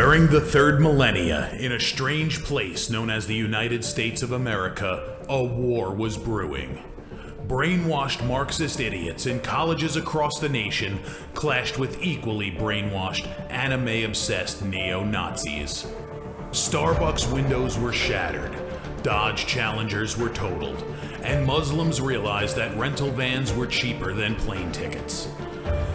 During the third millennia, in a strange place known as the United States of America, a war was brewing. Brainwashed Marxist idiots in colleges across the nation clashed with equally brainwashed, anime-obsessed neo-Nazis. Starbucks windows were shattered, Dodge Challengers were totaled, and Muslims realized that rental vans were cheaper than plane tickets.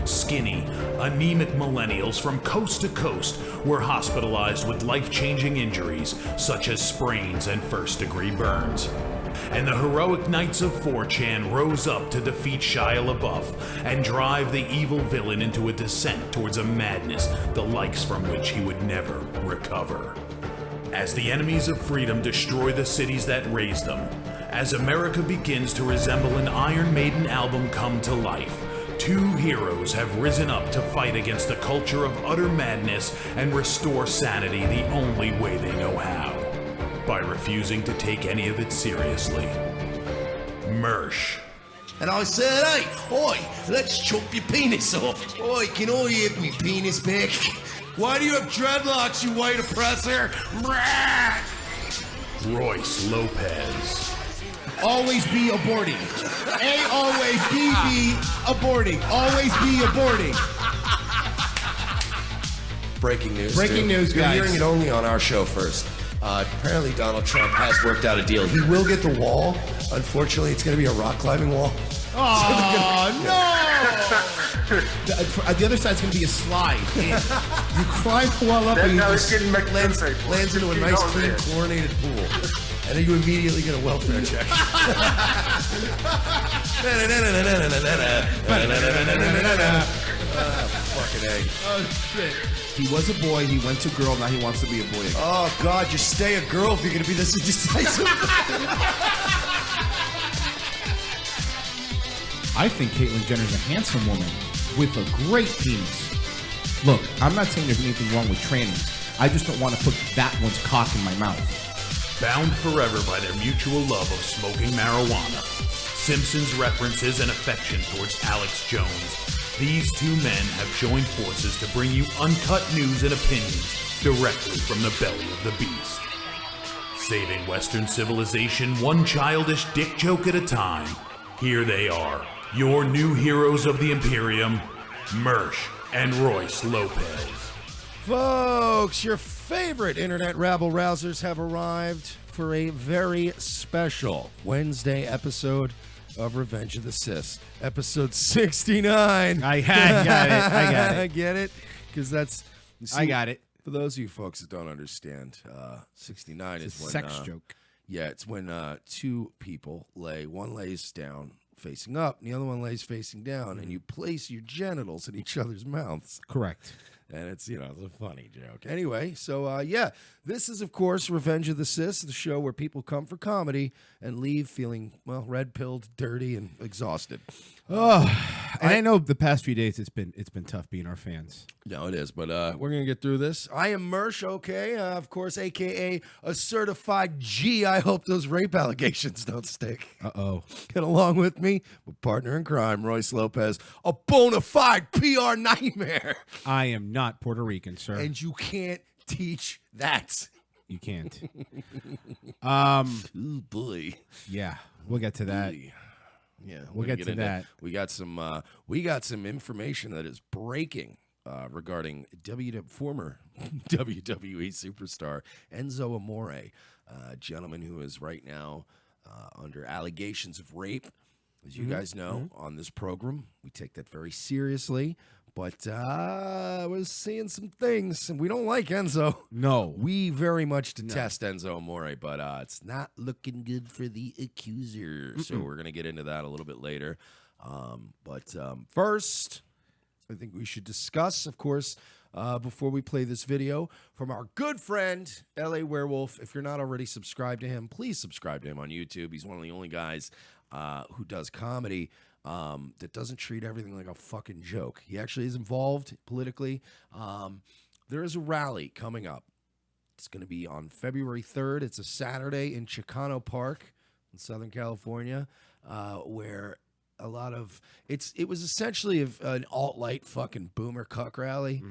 Skinny, anemic millennials from coast to coast were hospitalized with life-changing injuries such as sprains and first-degree burns. And the heroic knights of 4chan rose up to defeat Shia LaBeouf and drive the evil villain into a descent towards a madness the likes from which he would never recover. As the enemies of freedom destroy the cities that raised them, as America begins to resemble an Iron Maiden album come to life, two heroes have risen up to fight against the culture of utter madness and restore sanity the only way they know how, by refusing to take any of it seriously. Mersh. And I said, hey, oi, let's chop your penis off. Oi, can I have me penis back? Why do you have dreadlocks, you white oppressor? Royce Lopez. Always be aborting. A always be aborting. Always be aborting. Breaking news. Breaking news, guys. You're hearing it only on our show first. Apparently Donald Trump has worked out a deal. He will get the wall. Unfortunately, it's going to be a rock climbing wall. Oh, no! The other side's going to be a slide. You climb the wall up and you just lands into a nice, clean, chlorinated pool. And then you immediately get a welfare check. Fucking A. Oh, shit. He was a boy, he went to girl, now he wants to be a boy again. Oh, God, just stay a girl if you're going to be this indecisive. I think Caitlyn Jenner's a handsome woman with a great penis. Look, I'm not saying there's anything wrong with trannies. I just don't want to put that one's cock in my mouth. Bound forever by their mutual love of smoking marijuana, Simpsons references and affection towards Alex Jones, these two men have joined forces to bring you uncut news and opinions directly from the belly of the beast. Saving Western civilization one childish dick joke at a time, here they are, your new heroes of the Imperium, Mersh and Royce Lopez. Folks, your favorite internet rabble-rousers have arrived for a very special Wednesday episode of Revenge of the Sis, episode 69. I got it. I get it? Because that's... See, I got it. For those of you folks that don't understand, 69 is when... sex joke. Yeah, it's when two people one lays down facing up, and the other one lays facing down, and you place your genitals in each other's mouths. Correct. And it's, it's a funny joke. Anyway, so, this is, of course, Revenge of the Sis, the show where people come for comedy and leave feeling, well, red-pilled, dirty, and exhausted. Oh, and I know the past few days it's been tough being our fans. No, it is, but we're going to get through this. I am Mersh, okay, of course, a.k.a. a certified G. I hope those rape allegations don't stick. Uh-oh. Get along with me, my partner in crime, Royce Lopez, a bona fide PR nightmare. I am not Puerto Rican, sir. And you can't teach that. You can't. Oh, boy. Yeah, we'll get to that. Yeah, we'll get to that. We got some information that is breaking regarding former WWE superstar Enzo Amore, a gentleman who is right now under allegations of rape. As you guys know, on this program, we take that very seriously. But I was seeing some things, and we don't like Enzo. No. We very much detest Enzo Amore, but it's not looking good for the accuser. So we're going to get into that a little bit later. But first, I think we should discuss, of course, before we play this video, from our good friend, LA Werewolf. If you're not already subscribed to him, please subscribe to him on YouTube. He's one of the only guys who does comedy that doesn't treat everything like a fucking joke. He actually is involved politically. There is a rally coming up. It's going to be on February 3rd. It's a Saturday in Chicano Park in Southern California, where a lot of it was essentially an alt-light fucking boomer cuck rally.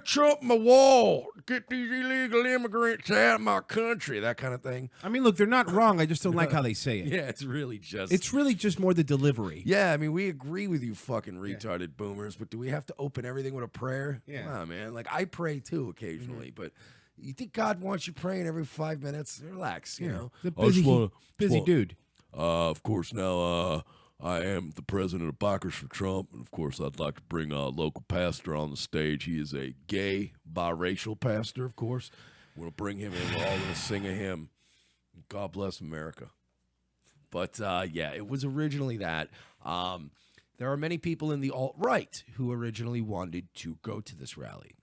Trump my wall, get these illegal immigrants out of my country, that kind of thing. I mean, look, they're not wrong. I just don't like how they say it. Yeah, it's really just... It's really just more the delivery. Yeah, I mean, we agree with you fucking retarded boomers, but do we have to open everything with a prayer? Yeah. Come on, man. Like, I pray too occasionally, but you think God wants you praying every 5 minutes? Relax, you know. The busy dude. Of course, now I am the president of Bikers for Trump, and of course, I'd like to bring a local pastor on the stage. He is a gay, biracial pastor, of course. We'll bring him in. We're all going to sing a hymn. God bless America. But, yeah, it was originally that. There are many people in the alt-right who originally wanted to go to this rally.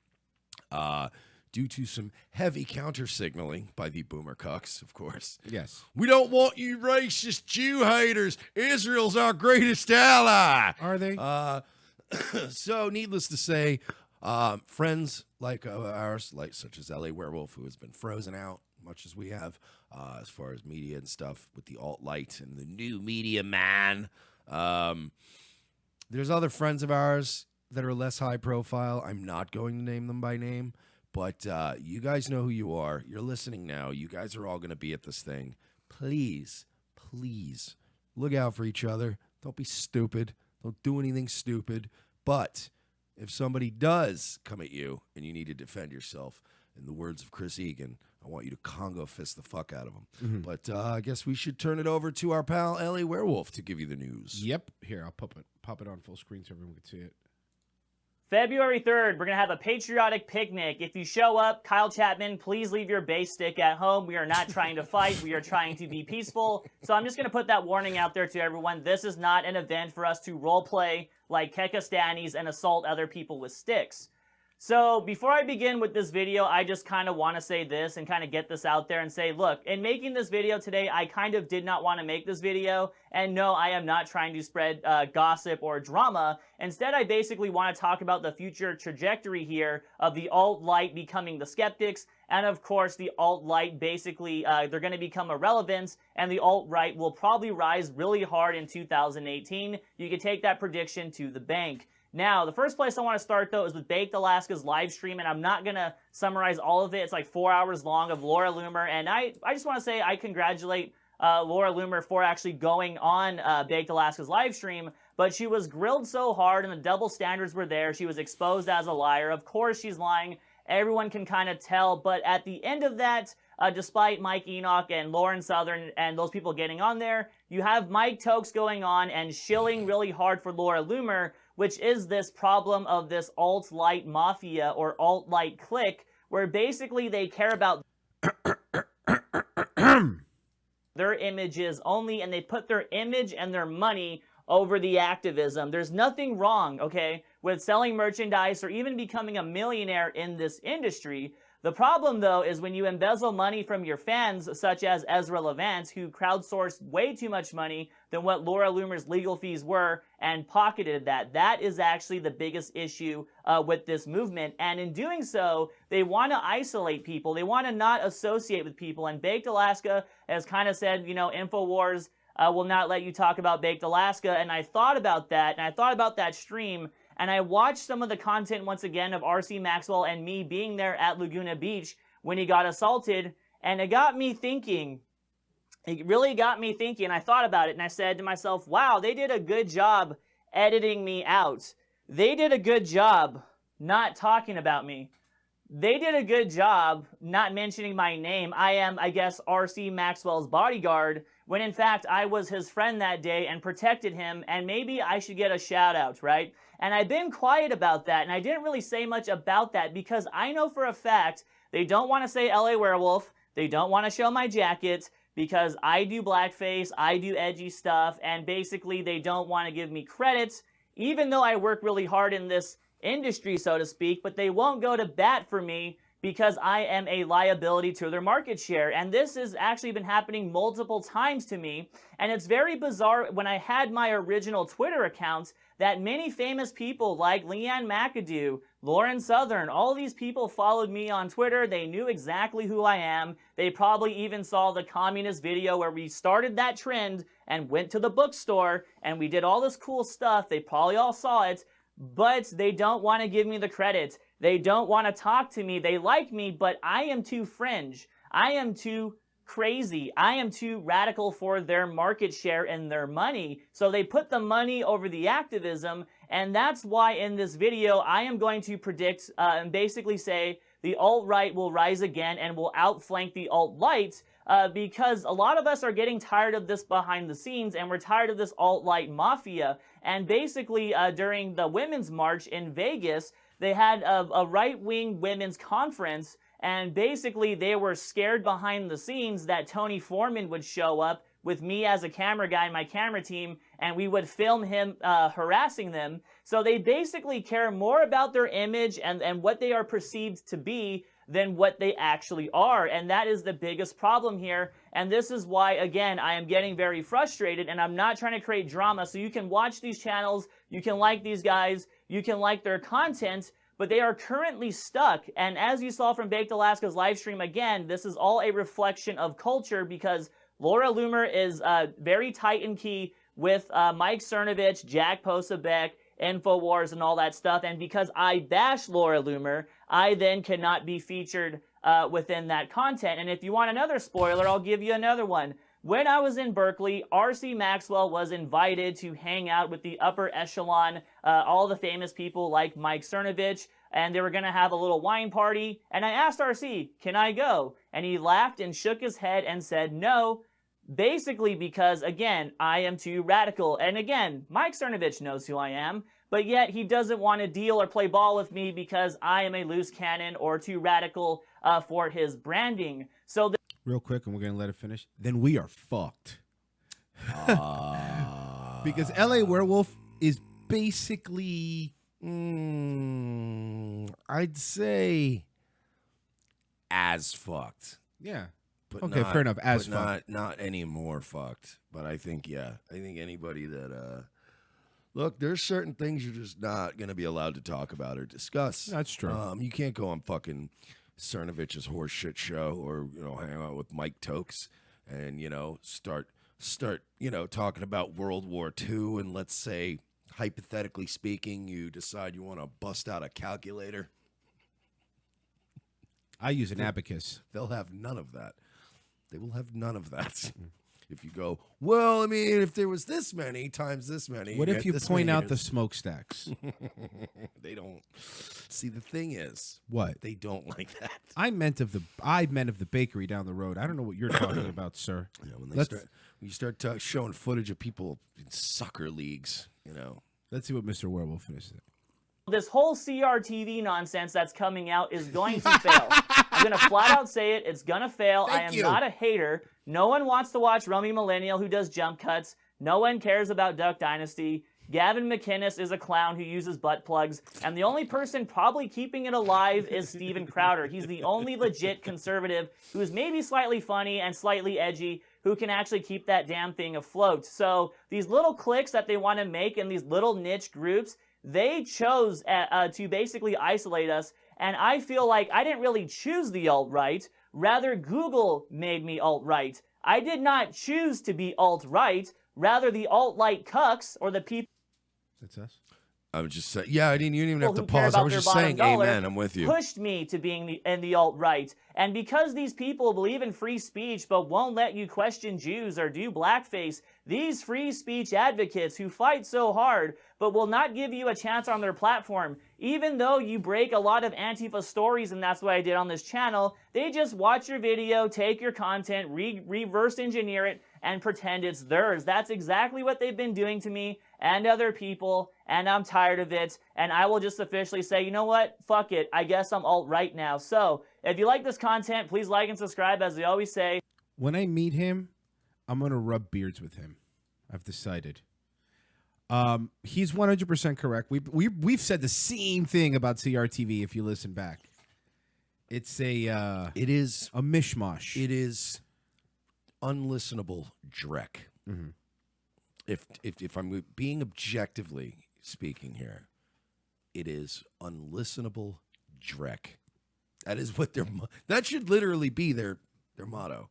Due to some heavy counter-signaling by the boomer cucks, of course. Yes. We don't want you racist Jew haters. Israel's our greatest ally. Are they? So, needless to say, friends like ours, like such as LA Werewolf, who has been frozen out, much as we have, as far as media and stuff with the alt-light and the new media man. There's other friends of ours that are less high profile. I'm not going to name them by name. But you guys know who you are. You're listening now. You guys are all going to be at this thing. Please, please look out for each other. Don't be stupid. Don't do anything stupid. But if somebody does come at you and you need to defend yourself, in the words of Chris Egan, I want you to Congo fist the fuck out of them. Mm-hmm. But I guess we should turn it over to our pal, LA Werewolf, to give you the news. Yep. Here, I'll pop it on full screen so everyone can see it. February 3rd, we're going to have a patriotic picnic. If you show up, Kyle Chapman, please leave your base stick at home. We are not trying to fight. We are trying to be peaceful. So I'm just going to put that warning out there to everyone. This is not an event for us to role play like Kekastanis and assault other people with sticks. So before I begin with this video, I just kind of want to say this and kind of get this out there and say, look, in making this video today, I kind of did not want to make this video. And no, I am not trying to spread gossip or drama. Instead, I basically want to talk about the future trajectory here of the alt-light becoming the skeptics. And of course, the alt-light basically, they're going to become irrelevant. And the alt-right will probably rise really hard in 2018. You can take that prediction to the bank. Now, the first place I want to start, though, is with Baked Alaska's live stream, and I'm not going to summarize all of it. It's like 4 hours long of Laura Loomer, and I just want to say I congratulate Laura Loomer for actually going on Baked Alaska's live stream, but she was grilled so hard, and the double standards were there. She was exposed as a liar. Of course she's lying. Everyone can kind of tell, but at the end of that, despite Mike Enoch and Lauren Southern and those people getting on there, you have Mike Tokes going on and shilling really hard for Laura Loomer, which is this problem of this alt-light mafia or alt-light clique, where basically they care about their images only, and they put their image and their money over the activism. There's nothing wrong, okay, with selling merchandise or even becoming a millionaire in this industry. The problem, though, is when you embezzle money from your fans, such as Ezra Levant, who crowdsourced way too much money than what Laura Loomer's legal fees were and pocketed that. That is actually the biggest issue with this movement. And in doing so, they want to isolate people. They want to not associate with people. And Baked Alaska has kind of said, you know, InfoWars will not let you talk about Baked Alaska. And I thought about that, and I thought about that stream, and I watched some of the content once again of RC Maxwell and me being there at Laguna Beach when he got assaulted, and it got me thinking. It really got me thinking. I thought about it, and I said to myself, wow, they did a good job editing me out. They did a good job not talking about me. They did a good job not mentioning my name. I am, I guess, RC Maxwell's bodyguard, when in fact I was his friend that day and protected him, and maybe I should get a shout out, right? And I've been quiet about that, and I didn't really say much about that because I know for a fact they don't want to say LA Werewolf, they don't want to show my jacket, because I do blackface, I do edgy stuff, and basically they don't want to give me credit, even though I work really hard in this industry, so to speak, but they won't go to bat for me because I am a liability to their market share. And this has actually been happening multiple times to me. And it's very bizarre when I had my original Twitter account that many famous people like Leanne McAdoo, Lauren Southern, all these people followed me on Twitter. They knew exactly who I am. They probably even saw the communist video where we started that trend and went to the bookstore and we did all this cool stuff. They probably all saw it. but they don't want to give me the credit. They don't want to talk to me. They like me, but I am too fringe. I am too crazy. I am too radical for their market share and their money. So they put the money over the activism, and that's why in this video I am going to predict and basically say the alt-right will rise again and will outflank the alt-right because a lot of us are getting tired of this behind the scenes, and we're tired of this alt-right mafia. And basically during the Women's March in Vegas, they had a right-wing women's conference, and basically they were scared behind the scenes that Tony Foreman would show up with me as a camera guy and my camera team, and we would film him harassing them. So they basically care more about their image and what they are perceived to be than what they actually are. And that is the biggest problem here. And this is why, again, I am getting very frustrated, and I'm not trying to create drama. So you can watch these channels, you can like these guys, you can like their content, but they are currently stuck. And as you saw from Baked Alaska's live stream, again, this is all a reflection of culture, because Laura Loomer is very tight and key with Mike Cernovich, Jack Posebek, InfoWars, and all that stuff. And because I bash Laura Loomer, I then cannot be featured within that content. And if you want another spoiler, I'll give you another one. When I was in Berkeley, R.C. Maxwell was invited to hang out with the upper echelon, all the famous people like Mike Cernovich, and they were going to have a little wine party. And I asked R.C., can I go? And he laughed and shook his head and said no, basically because, again, I am too radical. And again, Mike Cernovich knows who I am, but yet he doesn't want to deal or play ball with me because I am a loose cannon or too radical for his branding. So Real quick, and we're going to let it finish. Then we are fucked. Because LA Werewolf is basically... I'd say as fucked. Yeah. But Okay, fair enough. As but fucked. not any more fucked. But I think, yeah. I think anybody that... Look, there's certain things you're just not going to be allowed to talk about or discuss. That's true. You can't go on fucking Cernovich's horseshit show or, hang out with Mike Tokes and, start, talking about World War II, and let's say, hypothetically speaking, you decide you want to bust out a calculator. I use an abacus. They'll have none of that. They will have none of that. If you go, well, I mean, if there was this many times this many. What if you point out the smokestacks? They don't. See, the thing is, What? they don't like that. I meant of the bakery down the road. I don't know what you're talking about, sir. Yeah, when you start showing footage of people in soccer leagues, Let's see what Mr. Werewolf finishes. this whole CRTV nonsense that's coming out is going to fail. I'm going to flat out say it. It's going to fail. I am not a hater. No one wants to watch Rummy Millennial who does jump cuts. No one cares about Duck Dynasty. Gavin McInnes is a clown who uses butt plugs. And the only person probably keeping it alive is Steven Crowder. He's the only legit conservative who is maybe slightly funny and slightly edgy who can actually keep that damn thing afloat. So these little cliques that they want to make in these little niche groups, they chose to basically isolate us. And I feel like I didn't really choose the alt-right. Rather, Google made me alt-right. I did not choose to be alt-right. Rather, the alt-right cucks, or the people That's us. I was just saying, yeah, you didn't even have to who care pause. I about was their just saying, bottom dollar amen, I'm with you. pushed me to being in the alt-right. And because these people believe in free speech but won't let you question Jews or do blackface, these free speech advocates who fight so hard but will not give you a chance on their platform, even though you break a lot of Antifa stories, and that's what I did on this channel, they just watch your video, take your content, reverse engineer it, and pretend it's theirs. That's exactly what they've been doing to me and other people, and I'm tired of it, and I will just officially say, you know what? Fuck it. I guess I'm alt-right now. So, if you like this content, please like and subscribe, as we always say. When I meet him, I'm going to rub beards with him. I've decided. He's 100% correct. We've said the same thing about CRTV if you listen back. It's It is a mishmash. It is unlistenable dreck. Mhm. If I'm being objectively speaking here, it is unlistenable dreck. That is what that should literally be their motto.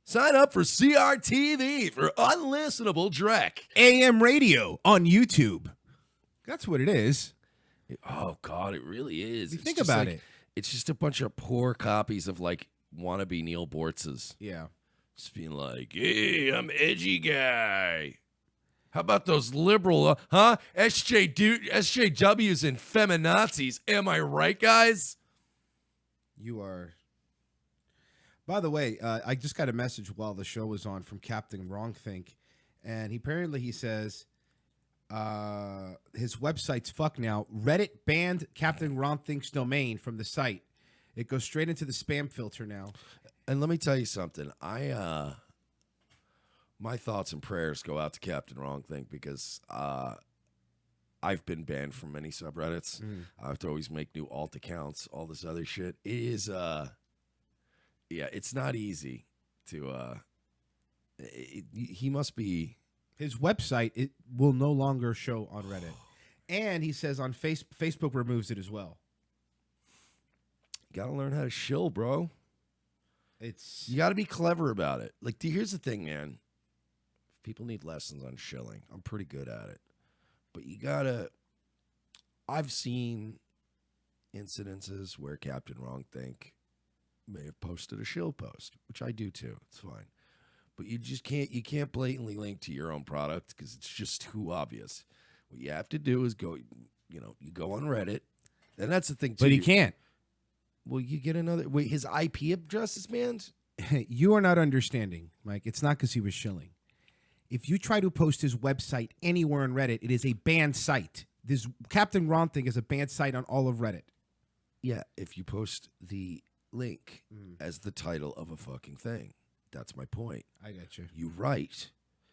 Sign up for CRTV for unlistenable dreck. AM radio on YouTube. That's what it is. Oh God, it really is. You It's think just about like- it. It's just a bunch of poor copies of like wannabe Neil Bortz's. Yeah. Just being like, hey, I'm edgy guy. How about those liberal, SJWs and feminazis? Am I right, guys? You are. By the way, I just got a message while the show was on from Captain Wrongthink, and he says his website's fucked now. Reddit banned Captain Wrongthink's domain from the site. It goes straight into the spam filter now. And let me tell you something. My thoughts and prayers go out to Captain Wrongthink because I've been banned from many subreddits. I have to always make new alt accounts, all this other shit. It is, it's not easy to. He must be. His website it will no longer show on Reddit, and he says on Facebook removes it as well. You gotta learn how to shill, bro. It's You gotta be clever about it. Like, here's the thing, man. People need lessons on shilling. I'm pretty good at it. But you gotta... I've seen incidences where Captain Wrongthink may have posted a shill post, which I do too. It's fine. But you just can't blatantly link to your own product because it's just too obvious. What you have to do is go, you go on Reddit. And that's the thing, too. but he can't. Well, you get another... Wait, his IP address is banned? You are not understanding, Mike. It's not because he was shilling. If you try to post his website anywhere on Reddit, it is a banned site. This Captain Wrongthink is a banned site on all of Reddit. Yeah, if you post the link as the title of a fucking thing. That's my point. I got you. You write.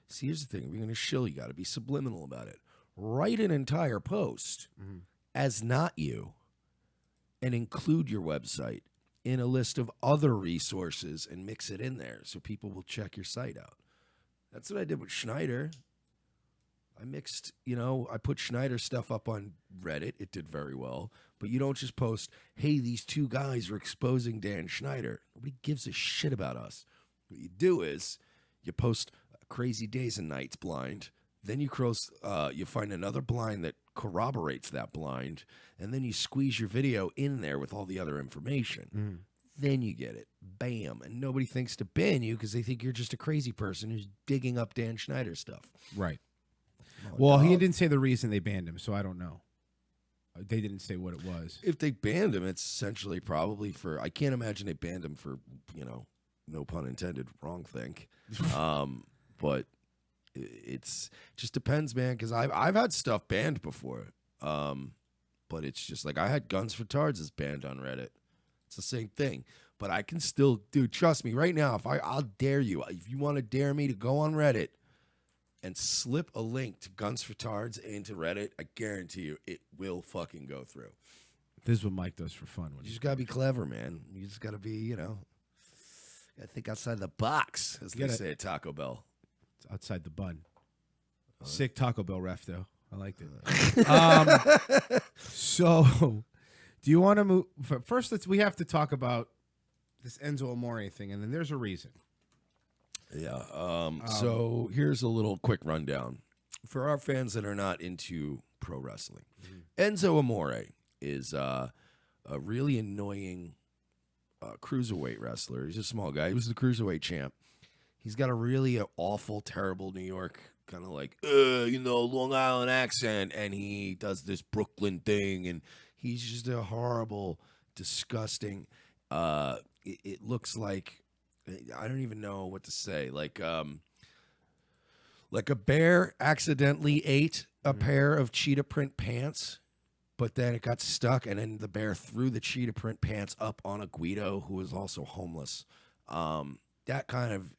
See, here's the thing. If you're going to shill, you got to be subliminal about it. Write an entire post as not you and include your website in a list of other resources and mix it in there so people will check your site out. That's what I did with Schneider. I mixed, I put Schneider stuff up on Reddit. It did very well. But you don't just post, hey, these two guys are exposing Dan Schneider. Nobody gives a shit about us. What you do is you post Crazy Days and Nights blind. Then you find another blind that corroborates that blind. And then you squeeze your video in there with all the other information. Then you get it. Bam. And nobody thinks to ban you because they think you're just a crazy person who's digging up Dan Schneider stuff. Right. Oh, Well, he dog. didn't say the reason they banned him, so I don't know. They didn't say what it was. If they banned him, it's essentially probably for... I can't imagine they banned him for, no pun intended, wrong think. But it's just depends, man, because I've had stuff banned before. But it's just like I had Guns for Tards is banned on Reddit. It's the same thing. But I can still, dude, trust me, right now, I'll dare you. If you want to dare me to go on Reddit and slip a link to Guns for Tards into Reddit, I guarantee you it will fucking go through. This is what Mike does for fun. You just got to be clever, man. You just got to be, gotta think outside the box, as they say at Taco Bell. It's outside the bun. Sick Taco Bell ref, though. I liked it. So, do you want to move? First, we have to talk about this Enzo Amore thing, and then there's a reason. Yeah. So here's a little quick rundown for our fans that are not into pro wrestling. Enzo Amore is a really annoying cruiserweight wrestler. He's a small guy. He was the cruiserweight champ. He's got a really awful, terrible New York kind of like, Long Island accent, and he does this Brooklyn thing, and he's just a horrible, disgusting. It looks like I don't even know what to say. Like a bear accidentally ate a pair of cheetah print pants, but then it got stuck, and then the bear threw the cheetah print pants up on a Guido who was also homeless. That kind of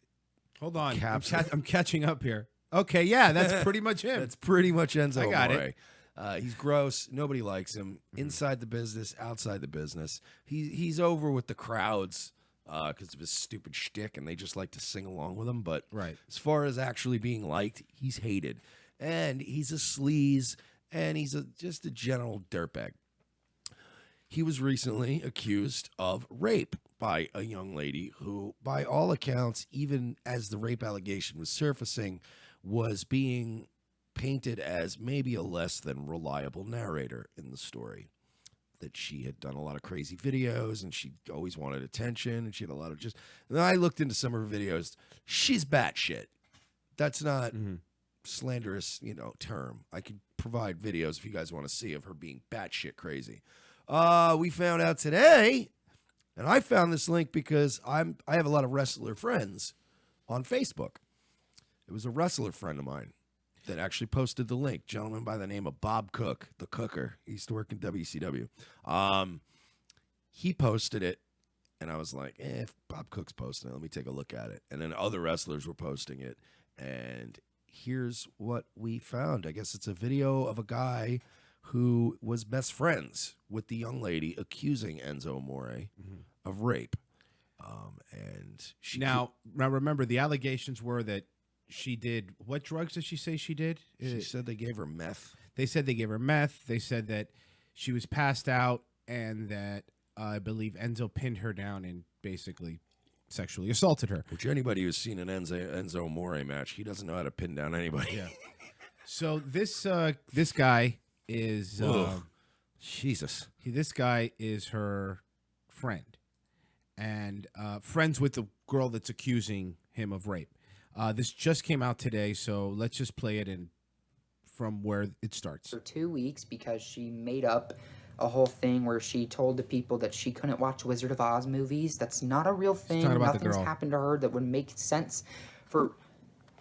Hold on. Capsule. I'm catching up here. Okay, yeah, that's pretty much him. That's pretty much Enzo I got Amore. He's gross. Nobody likes him. Inside the business, outside the business. He's over with the crowds because of his stupid shtick, and they just like to sing along with him. But Right. as far as actually being liked, he's hated. And he's a sleaze, and he's just a general dirtbag. He was recently accused of rape by a young lady who, by all accounts, even as the rape allegation was surfacing, was being painted as maybe a less than reliable narrator in the story. That she had done a lot of crazy videos and she always wanted attention and she had a lot of just. And then I looked into some of her videos. She's batshit. That's not slanderous, term. I could provide videos if you guys want to see of her being batshit crazy. We found out today, and I found this link because I have a lot of wrestler friends on Facebook. It was a wrestler friend of mine that actually posted the link. Gentleman by the name of Bob Cook, the cooker. He used to work in WCW. He posted it, and I was like, if Bob Cook's posting it, let me take a look at it. And then other wrestlers were posting it, and here's what we found. I guess it's a video of a guy who was best friends with the young lady accusing Enzo Amore of rape. And she now remember, the allegations were that she did, what drugs did she say she did? She said they gave her meth. They said they gave her meth. They said that she was passed out and that I believe Enzo pinned her down and basically sexually assaulted her. Which anybody who's seen an Enzo Amore match, he doesn't know how to pin down anybody. Yeah. So this guy is Jesus. This guy is her friend and friends with the girl that's accusing him of rape. This just came out today, so let's just play it in from where it starts. For 2 weeks because she made up a whole thing where she told the people that she couldn't watch Wizard of Oz movies. That's not a real thing. Nothing's happened to her that would make sense for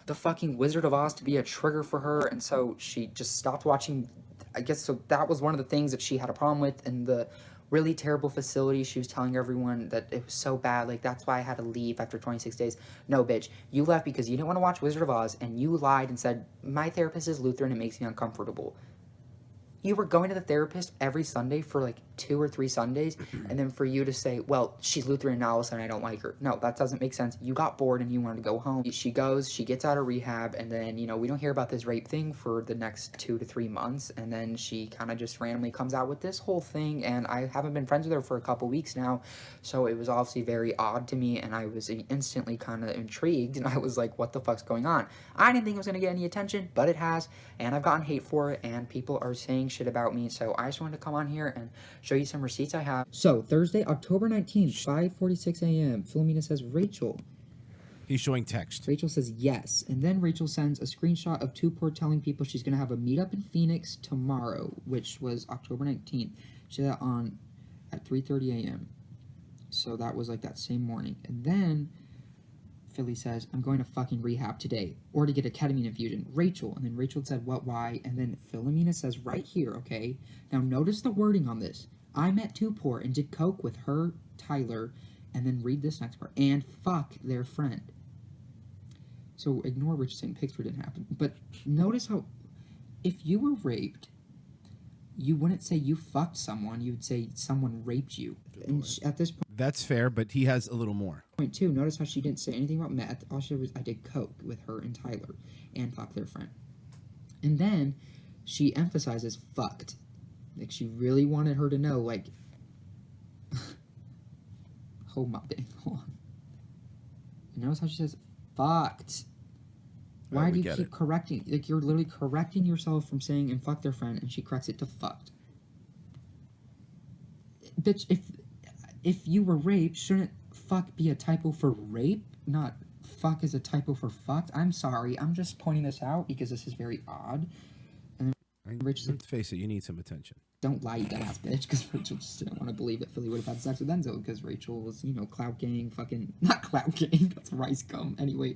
the fucking Wizard of Oz to be a trigger for her, and so she just stopped watching. I guess so that was one of the things that she had a problem with, and the really terrible facility. She was telling everyone that it was so bad, like that's why I had to leave after 26 days. No, bitch, you left because you didn't want to watch Wizard of Oz, and you lied and said, my therapist is Lutheran, it makes me uncomfortable. You were going to the therapist every Sunday for like 2 or 3 Sundays, and then for you to say, well, she's Lutheran now, all of a sudden I don't like her. No, that doesn't make sense. You got bored and you wanted to go home. She gets out of rehab, and then, we don't hear about this rape thing for the next 2 to 3 months, and then she kind of just randomly comes out with this whole thing, and I haven't been friends with her for a couple weeks now, so it was obviously very odd to me, and I was instantly kind of intrigued, and I was like, what the fuck's going on? I didn't think it was going to get any attention, but it has, and I've gotten hate for it, and people are saying shit about me, so I just wanted to come on here and show you some receipts I have. So, Thursday, October 19th, 5:46 a.m., Philomena says, Rachel. He's showing text. Rachel says yes, and then Rachel sends a screenshot of Tupor telling people she's going to have a meetup in Phoenix tomorrow, which was October 19th. She did that on at 3:30 a.m., so that was like that same morning. And then Philly says, I'm going to fucking rehab today, or to get a ketamine infusion. Rachel, and then Rachel said, what, why? And then Philomena says right here, okay? Now notice the wording on this. I met Tupor and did coke with her, Tyler, and then read this next part, and fuck their friend. So ignore Rich saying Picture didn't happen. But notice how, if you were raped, you wouldn't say you fucked someone, you would say someone raped you. And at this point, that's fair, but he has a little more. Point 2, notice how she didn't say anything about meth. All she said was, I did coke with her and Tyler, and fuck their friend. And then she emphasizes fucked. Like, she really wanted her to know, like, hold on. And notice how she says fucked. Why do you keep correcting? Like, you're literally correcting yourself from saying and fuck their friend, and she corrects it to fucked. Bitch, if you were raped, shouldn't fuck be a typo for rape, not fuck is a typo for fucked? I'm sorry, I'm just pointing this out because this is very odd. And then Rich said, let's face it, you need some attention. Don't lie, you dumbass bitch, because Rachel just didn't want to believe that Philly would have had sex with Enzo, because Rachel was, clout gang, fucking, not clout gang, that's rice gum. Anyway,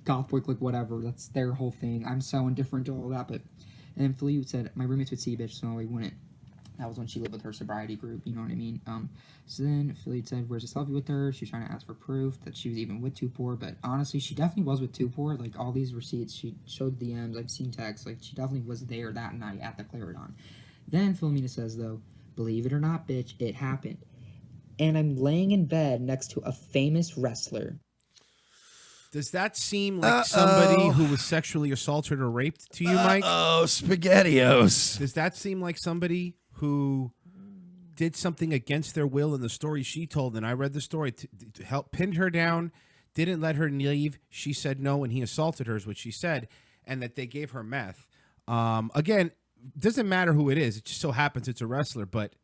goth boy clique, whatever, that's their whole thing. I'm so indifferent to all that, but, and then Philly said, my roommates would see, bitch, so we wouldn't. That was when she lived with her sobriety group, you know what I mean? So then Philly said, where's a selfie with her? She was trying to ask for proof that she was even with Tupor, but honestly, she definitely was with Tupor. Like, all these receipts, she showed DMs, I've seen texts, like, she definitely was there that night at the Claridon. Then Philomena says, though, believe it or not, bitch, it happened. And I'm laying in bed next to a famous wrestler. Does that seem like somebody who was sexually assaulted or raped to you, Mike? Oh, SpaghettiOs. Does that seem like somebody who did something against their will in the story she told? And I read the story, to help pinned her down, didn't let her leave. She said no, and he assaulted her, is what she said, and that they gave her meth. Again, doesn't matter who it is. It just so happens it's a wrestler, but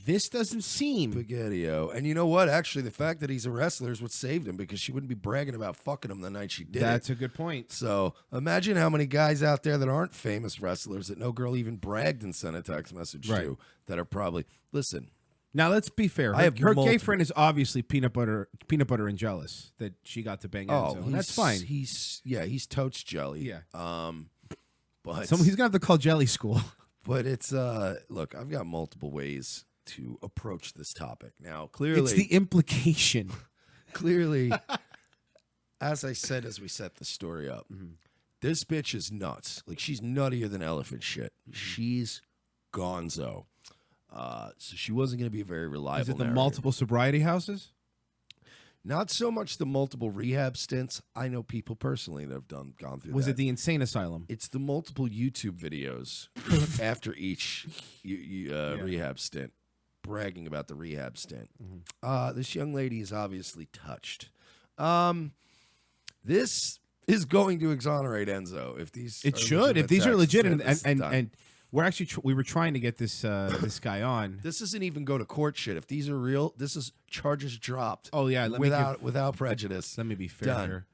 this doesn't seem Spaghetti-O. And you know what? Actually, the fact that he's a wrestler is what saved him because she wouldn't be bragging about fucking him the night she did That's it. a good point. So imagine how many guys out there that aren't famous wrestlers that no girl even bragged and sent a text message to that are probably listen. Now let's be fair. I have Her gay multiple- friend is obviously peanut butter and jealous that she got to bang Enzo. And that's fine. He's totes jelly. Yeah. But He's gonna have to call Jelly School. But it's look, I've got multiple ways to approach this topic. Now, clearly, It's the implication. clearly, as I said as we set the story up, this bitch is nuts. Like she's nuttier than elephant shit. She's gonzo. So she wasn't going to be a very reliable. Is it the narrator. multiple sobriety houses? Not so much the multiple rehab stints. I know people personally that have gone through. Was that. it the insane asylum? It's the multiple YouTube videos after each rehab stint, bragging about the rehab stint. This young lady is obviously touched. This is going to exonerate Enzo if these. It are should. If legitimate these are texts. legitimate, Yeah, this is done. and we're actually we were trying to get this this guy on. This doesn't even go to court shit. If these are real, this is charges dropped. Oh yeah, without prejudice. Let me be fair Done. here.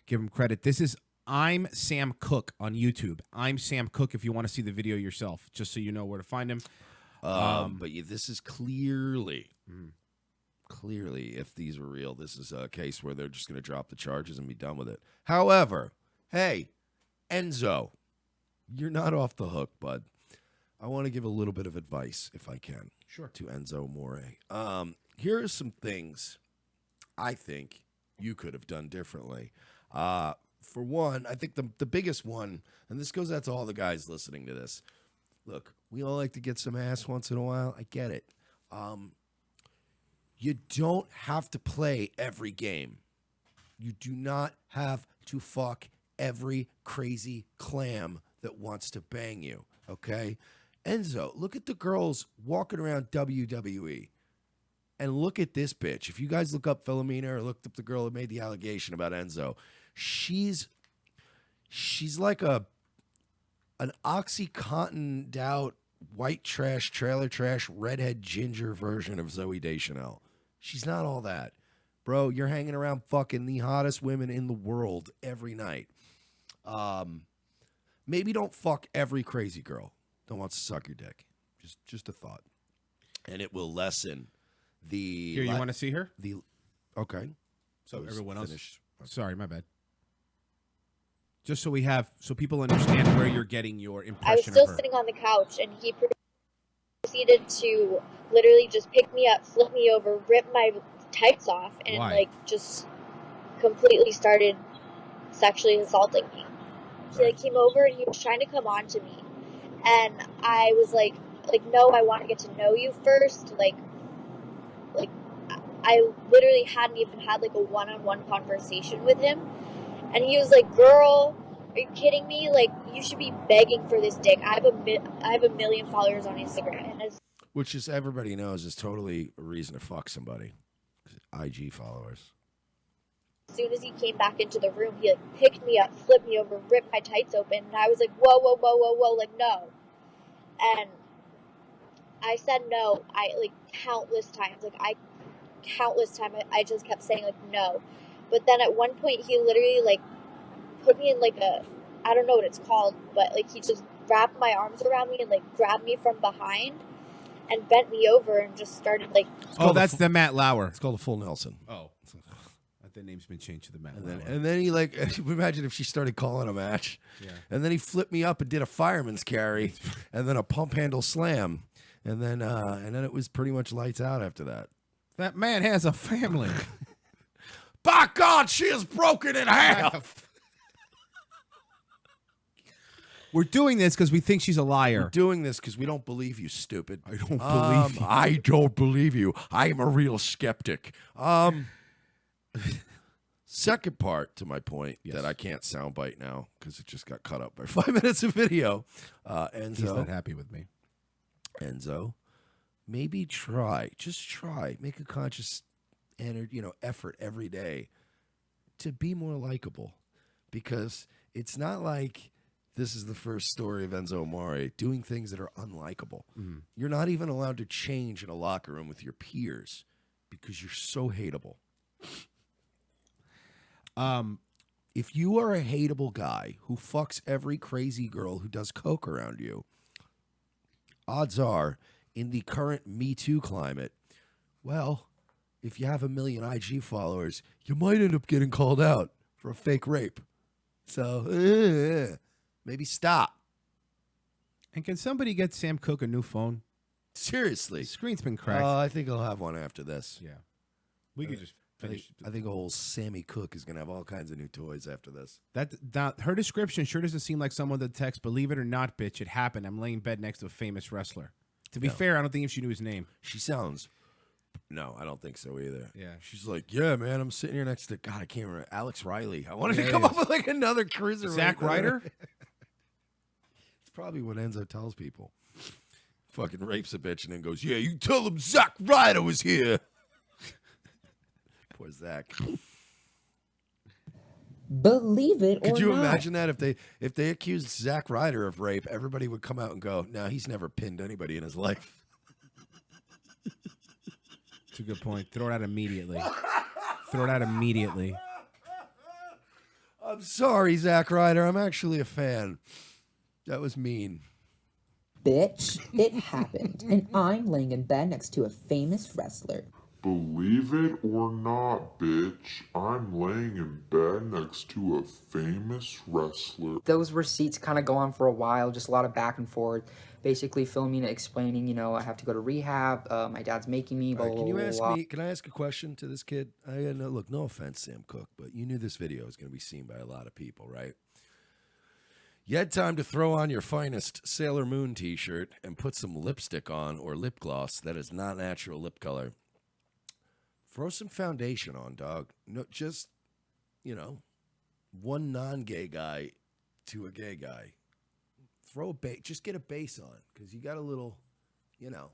Give him credit. This is I'm Sam Cook on YouTube. I'm Sam Cook. If you want to see the video yourself, just so you know where to find him. But this is clearly, if these were real, this is a case where they're just going to drop the charges and be done with it. However, hey, Enzo, you're not off the hook, bud. I want to give a little bit of advice, if I can, to Enzo More. Here are some things I think you could have done differently. For one, I think the biggest one, and this goes out to all the guys listening to this. Look, we all like to get some ass once in a while. I get it. You don't have to play every game. You do not have to fuck every crazy clam that wants to bang you, okay? Enzo, look at the girls walking around WWE. And look at this bitch. If you guys look up Philomena or looked up the girl who made the allegation about Enzo, she's like an Oxycontin out white trash, trailer trash, redhead ginger version of Zooey Deschanel. She's not all that. Bro, you're hanging around fucking the hottest women in the world every night. Maybe don't fuck every crazy girl that wants to suck your dick. Just a thought. And it will lessen the... Here, you want to see her? Okay. So everyone else... Finish. Sorry, my bad. Just so people understand where you're getting your impression I was still of her. sitting on the couch, and he proceeded to literally just pick me up, flip me over, rip my tights off, and Why? just completely started sexually assaulting me. He came over and he was trying to come on to me, and I was like no, I want to get to know you first. Like I literally hadn't even had a one-on-one conversation with him. And he was like, girl, are you kidding me? You should be begging for this dick. I have a million followers on Instagram. And Which is, everybody knows, is totally a reason to fuck somebody. IG followers. as soon as he came back into the room, he picked me up, flipped me over, ripped my tights open. And I was like, whoa, whoa, whoa, whoa, whoa, no. And I said no, countless times. I just kept saying, no. But then at one point, he literally, put me in, I don't know what it's called, but, he just wrapped my arms around me and, grabbed me from behind and bent me over and just started, Oh, that's the Matt Lauer. It's called a full Nelson. Oh. The name's been changed to the Matt Lauer. And then he, imagine if she started calling a match. Yeah. And then he flipped me up and did a fireman's carry and then a pump handle slam. And then it was pretty much lights out after that. That man has a family. By God, she is broken in half. We're doing this because we think she's a liar. We're doing this because we don't believe you, stupid. I don't believe you. I don't believe you. I am a real skeptic. Second part to my point that I can't soundbite now because it just got cut up by 5 minutes of video. Enzo, he's not happy with me. Enzo, maybe just try, make a conscious effort every day to be more likable, because it's not like this is the first story of Enzo Amore doing things that are unlikable. Mm-hmm. You're not even allowed to change in a locker room with your peers because you're so hateable. If you are a hateable guy who fucks every crazy girl who does coke around you, odds are, in the current Me Too climate, well, if you have 1 million IG followers, you might end up getting called out for a fake rape. So, maybe stop. And can somebody get Sam Cooke a new phone? Seriously. The screen's been cracked. I think I'll have one after this. Yeah. We could just finish. I think old Sammy Cook is going to have all kinds of new toys after this. That her description sure doesn't seem like someone that texts, believe it or not, bitch, it happened. I'm laying in bed next to a famous wrestler. To be fair, I don't think if she knew his name. She sounds... No, I don't think so either. Yeah. She's like, yeah, man, I'm sitting here next to... God, I can't remember. Alex Riley. I wanted to come up with like another cruiser. Zack Ryder? It's probably what Enzo tells people. Fucking rapes a bitch and then goes, yeah, you tell him Zack Ryder was here. Poor Zach. Believe it or not. Could you imagine that if they accused Zack Ryder of rape, everybody would come out and go, no, he's never pinned anybody in his life. That's a good point. Throw it out immediately. Throw it out immediately. I'm sorry, Zack Ryder. I'm actually a fan. That was mean. Bitch, it happened. And I'm laying in bed next to a famous wrestler. Believe it or not, bitch, I'm laying in bed next to a famous wrestler. Those receipts kind of go on for a while, just a lot of back and forth. Basically filming, explaining, you know, I have to go to rehab, my dad's making me, blah, Right, blah, can you blah, ask blah. me? Can I ask a question to this kid? Look, no offense, Sam Cooke, but you knew this video was going to be seen by a lot of people, right? You had time to throw on your finest Sailor Moon t-shirt and put some lipstick on or lip gloss that is not natural lip color. Throw some foundation on, dog. No, just, you know, one non-gay guy to a gay guy. Throw a base. Just get a base on because you got a little, you know,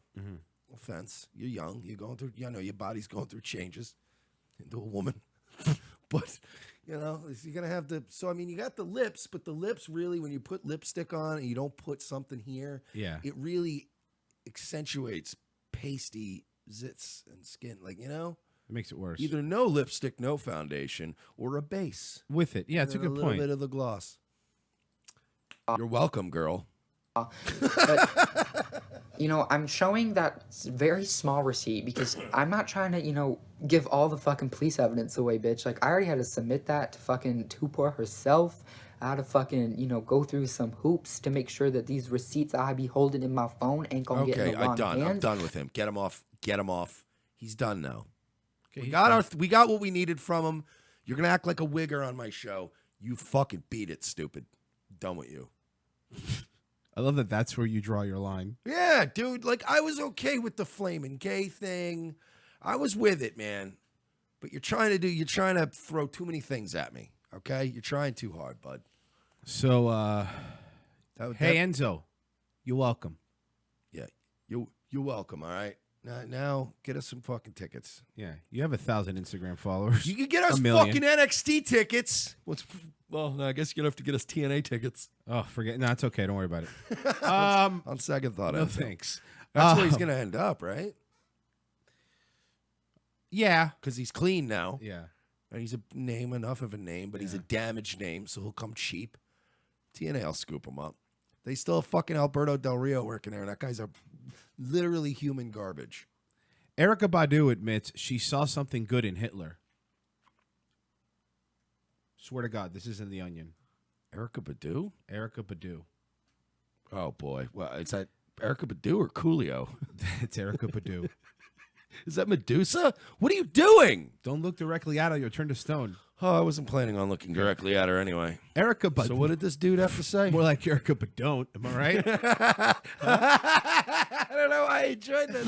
offense. You're young. You're going through, you know, your body's going through changes into a woman. But, you know, you're going to have the, so, I mean, you got the lips, but the lips really, when you put lipstick on and you don't put something here, it really accentuates pasty zits and skin. Like, you know? It makes it worse. Either no lipstick, no foundation, or a base. With it. Yeah, it's a good point. A little bit of the gloss. You're welcome, girl. But, you know, I'm showing that very small receipt because I'm not trying to, you know, give all the fucking police evidence away, bitch. Like, I already had to submit that to fucking Tupor herself. I had to fucking, you know, go through some hoops to make sure that these receipts I be holding in my phone ain't gonna get in the wrong hands. I'm done with him. Get him off. Get him off. He's done now. Okay, we got what we needed from him. You're gonna act like a wigger on my show. You fucking beat it, stupid. Done with you. I love that that's where you draw your line. Yeah, dude. Like, I was okay with the flaming gay thing. I was with it, man. But you're trying to throw too many things at me. Okay? You're trying too hard, bud. So, hey, Enzo, you're welcome. Yeah, you're welcome, all right? Now, get us some fucking tickets. Yeah, you have 1,000 Instagram followers. You can get us fucking NXT tickets. Well, no, I guess you're going to have to get us TNA tickets. Oh, forget. No, it's okay. Don't worry about it. On second thought. No, thanks. That's where he's going to end up, right? Yeah. Because he's clean now. Yeah. And he's enough of a name, but he's a damaged name, so he'll come cheap. TNA will scoop him up. They still have fucking Alberto Del Rio working there, and that guy's literally human garbage. Erykah Badu admits she saw something good in Hitler. Swear to God, this is in The Onion. Erykah Badu? Erykah Badu. Oh, boy. Well, is that Erykah Badu or Coolio? It's Erykah Badu. Is that Medusa? What are you doing? Don't look directly at her. You'll turn to stone. Oh, I wasn't planning on looking directly at her anyway. Erykah Badu. So what did this dude have to say? More like Erykah Badu. Am I right? I don't know why I enjoyed this.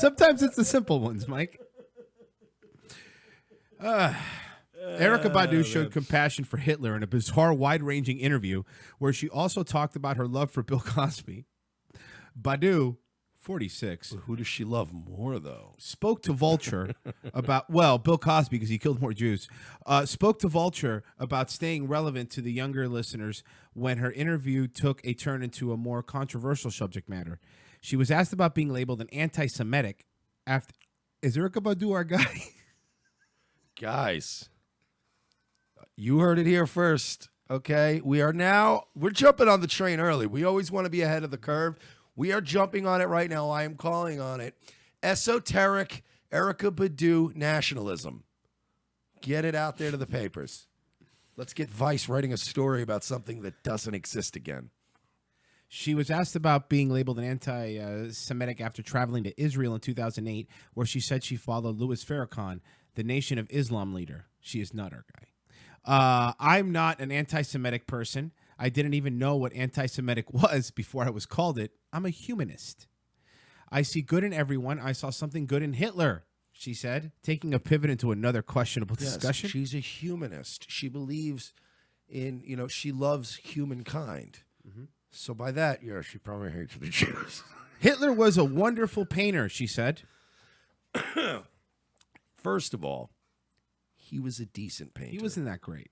Sometimes it's the simple ones, Mike. Erykah Badu showed compassion for Hitler in a bizarre, wide-ranging interview where she also talked about her love for Bill Cosby. Badu, 46. Who does she love more, though? Spoke to Vulture about, well, Bill Cosby, because he killed more Jews. Spoke to Vulture about staying relevant to the younger listeners when her interview took a turn into a more controversial subject matter. She was asked about being labeled an anti-Semitic after... Is Erykah Badu our guy? Guys, you heard it here first, okay? We're jumping on the train early. We always want to be ahead of the curve. We are jumping on it right now. I am calling on it. Esoteric Erykah Badu nationalism. Get it out there to the papers. Let's get Vice writing a story about something that doesn't exist again. She was asked about being labeled an anti-Semitic after traveling to Israel in 2008, where she said she followed Louis Farrakhan, the Nation of Islam leader. She is not our guy. I'm not an anti-Semitic person. I didn't even know what anti-Semitic was before I was called it. I'm a humanist. I see good in everyone. I saw something good in Hitler, she said, taking a pivot into another questionable discussion. She's a humanist. She believes in, she loves humankind. Mm-hmm. So by that, she probably hates the Jews. Hitler was a wonderful painter, she said. First of all, he was a decent painter. He wasn't that great.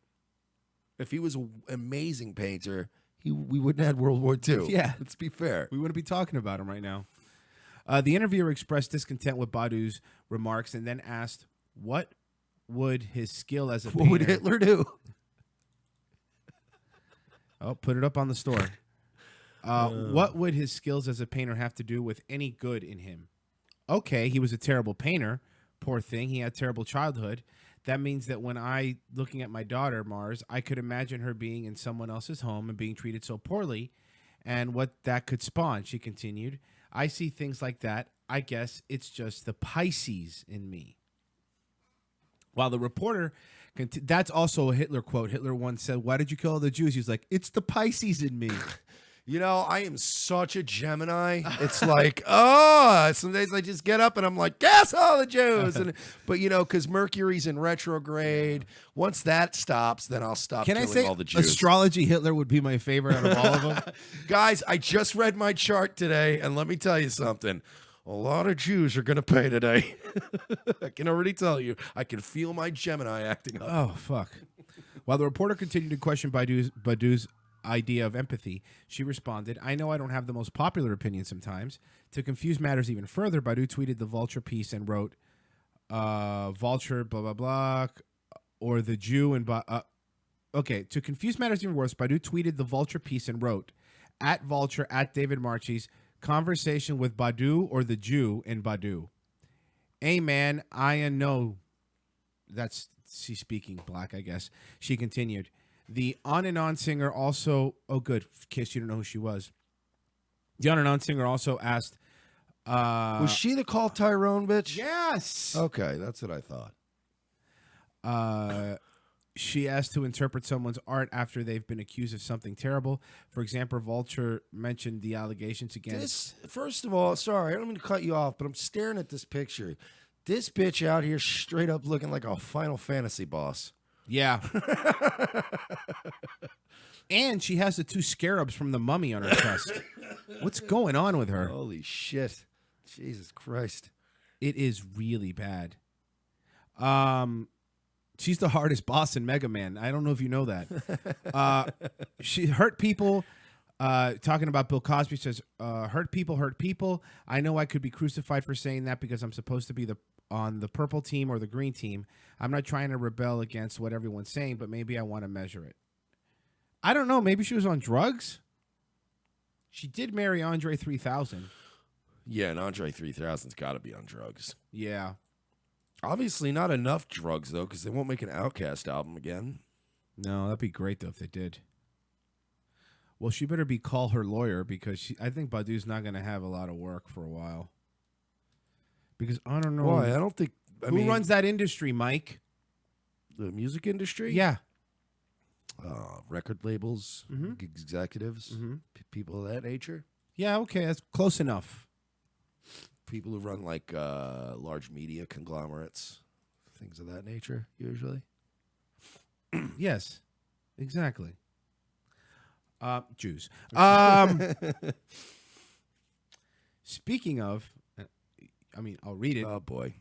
If he was an amazing painter, we wouldn't have had World War II. Yeah. Let's be fair. We wouldn't be talking about him right now. The interviewer expressed discontent with Badu's remarks and then asked, what would his skill as a painter... What would Hitler do? Oh, put it up on the store. What would his skills as a painter have to do with any good in him? Okay, he was a terrible painter. Poor thing. He had a terrible childhood. That means that when looking at my daughter, Mars, I could imagine her being in someone else's home and being treated so poorly and what that could spawn, she continued. I see things like that. I guess it's just the Pisces in me. While the reporter, that's also a Hitler quote. Hitler once said, why did you kill all the Jews? He was like, it's the Pisces in me. I am such a Gemini. It's like, some days I just get up and I'm like, gas all the Jews. But because Mercury's in retrograde. Once that stops, then I'll stop killing all the Jews. Astrology Hitler would be my favorite out of all of them? Guys, I just read my chart today, and let me tell you something. A lot of Jews are going to pay today. I can already tell you. I can feel my Gemini acting up. Oh, fuck. While the reporter continued to question Badu's idea of empathy, she responded, I know I don't have the most popular opinion sometimes. To confuse matters even further, Badu tweeted the Vulture piece and wrote, Vulture, blah, blah, blah, or the Jew and... okay, to confuse matters even worse, Badu tweeted the Vulture piece and wrote, at Vulture, at David Marchie's, conversation with Badu or the Jew in Badu. Hey, man, I know. That's, she's speaking black, I guess. She continued. The On and On singer also... Oh, good. In case you don't know who she was. The On and On singer also asked... was she the Call Tyrone bitch? Yes! Okay, that's what I thought. She asked to interpret someone's art after they've been accused of something terrible. For example, Vulture mentioned the allegations against... First of all, sorry, I don't mean to cut you off, but I'm staring at this picture. This bitch out here straight up looking like a Final Fantasy boss. Yeah. And she has the two scarabs from the mummy on her chest. What's going on with her? Holy shit. Jesus Christ. It is really bad. She's the hardest boss in Mega Man. I don't know if you know that. She hurt people. Talking about Bill Cosby, says, hurt people. I know I could be crucified for saying that because I'm supposed to be on the purple team or the green team. I'm not trying to rebel against what everyone's saying, but maybe I want to measure it. I don't know. Maybe she was on drugs. She did marry Andre 3000. Yeah, and Andre 3000's got to be on drugs. Yeah. Obviously not enough drugs, though, because they won't make an Outkast album again. No, that'd be great, though, if they did. Well, she better call her lawyer because I think Badu's not going to have a lot of work for a while. Because I don't know. Why? I don't think... Who runs that industry, Mike? The music industry? Yeah. Record labels, executives, people of that nature. Yeah, okay, that's close enough. People who run like large media conglomerates, things of that nature, usually. Yes, exactly. Jews. Speaking of, I mean, I'll read it. Oh boy.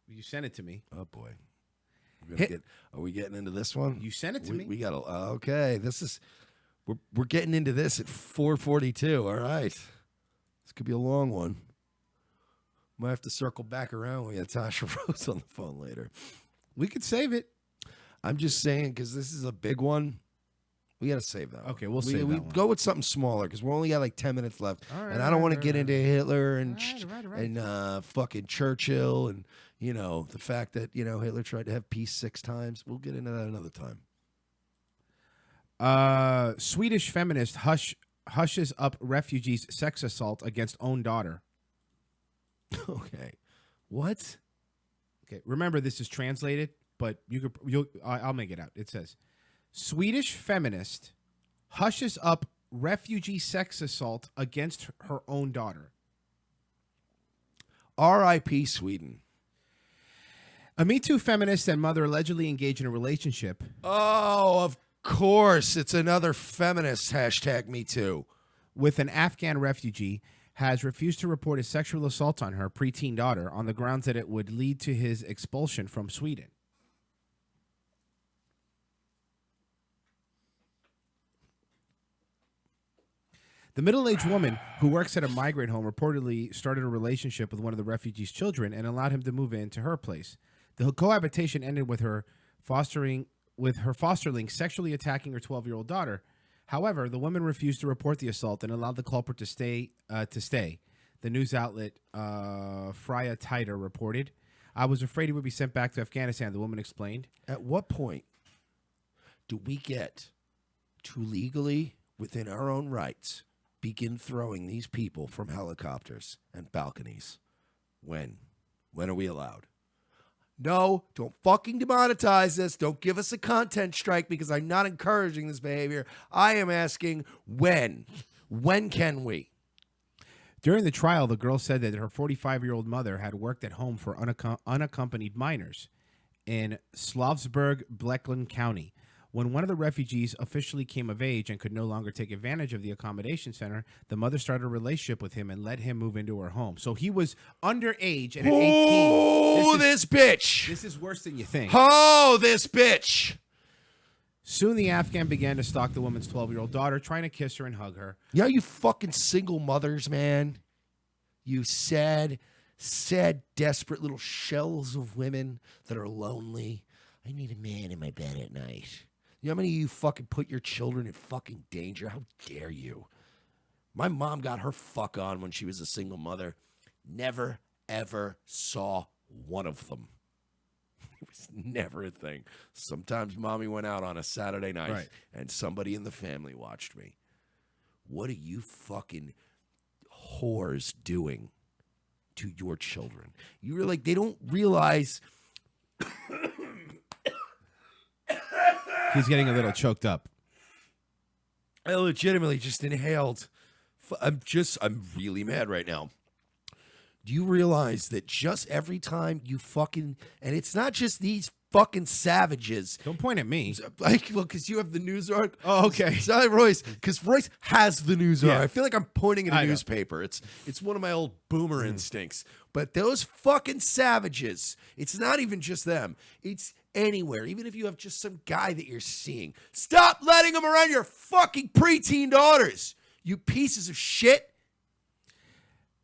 You sent it to me. Oh boy. Are we getting into this one? You sent it to me. We got okay. We're getting into this at 4:42. All right. This could be a long one. Might have to circle back around when we have Tasha Rose on the phone later. We could save it. I'm just saying because this is a big one. We got to save that. Okay, we'll save that one. Go with something smaller because we only got like 10 minutes left, and I don't want to get into Hitler and fucking Churchill and the fact that Hitler tried to have peace 6 times. We'll get into that another time. Swedish feminist hushes up refugees' sex assault against own daughter. Okay, what? Okay, remember this is translated, but I'll make it out. It says, Swedish feminist hushes up refugee sex assault against her own daughter. R.I.P. Sweden. A Me Too feminist and mother allegedly engaged in a relationship. Oh, of course. It's another feminist hashtag Me Too. With an Afghan refugee has refused to report a sexual assault on her preteen daughter on the grounds that it would lead to his expulsion from Sweden. The middle-aged woman who works at a migrant home reportedly started a relationship with one of the refugee's children and allowed him to move into her place. The cohabitation ended with her fosterling sexually attacking her 12-year-old daughter. However, the woman refused to report the assault and allowed the culprit to stay. The news outlet Freya Titer reported, "I was afraid he would be sent back to Afghanistan," the woman explained. At what point do we get to legally, within our own rights, begin throwing these people from helicopters and balconies? When? When are we allowed? No, don't fucking demonetize this. Don't give us a content strike because I'm not encouraging this behavior. I am asking when. When can we? During the trial, the girl said that her 45-year-old mother had worked at home for unaccompanied minors in Slavsburg, Bleckland County. When one of the refugees officially came of age and could no longer take advantage of the accommodation center, the mother started a relationship with him and let him move into her home. So he was underage and at 18. Oh, this bitch. This is worse than you think. Oh, this bitch. Soon the Afghan began to stalk the woman's 12-year-old daughter, trying to kiss her and hug her. You know, you fucking single mothers, man. You sad, desperate little shells of women that are lonely. I need a man in my bed at night. You know how many of you fucking put your children in fucking danger? How dare you? My mom got her fuck on when she was a single mother. Never, ever saw one of them. It was never a thing. Sometimes mommy went out on a Saturday night and somebody in the family watched me. What are you fucking whores doing to your children? You're like, they don't realize... He's getting a little choked up. I legitimately just inhaled. I'm really mad right now. Do you realize that just every time you fucking, and it's not just these fucking savages. Don't point at me. Like, well, because you have the news article. Oh, okay. Sorry, Royce, because Royce has the news article. I feel like I'm pointing at a know. newspaper. It's one of my old boomer instincts. But those fucking savages, it's not even just them. It's anywhere. Even if you have just some guy that you're seeing. Stop letting them around your fucking preteen daughters, you pieces of shit.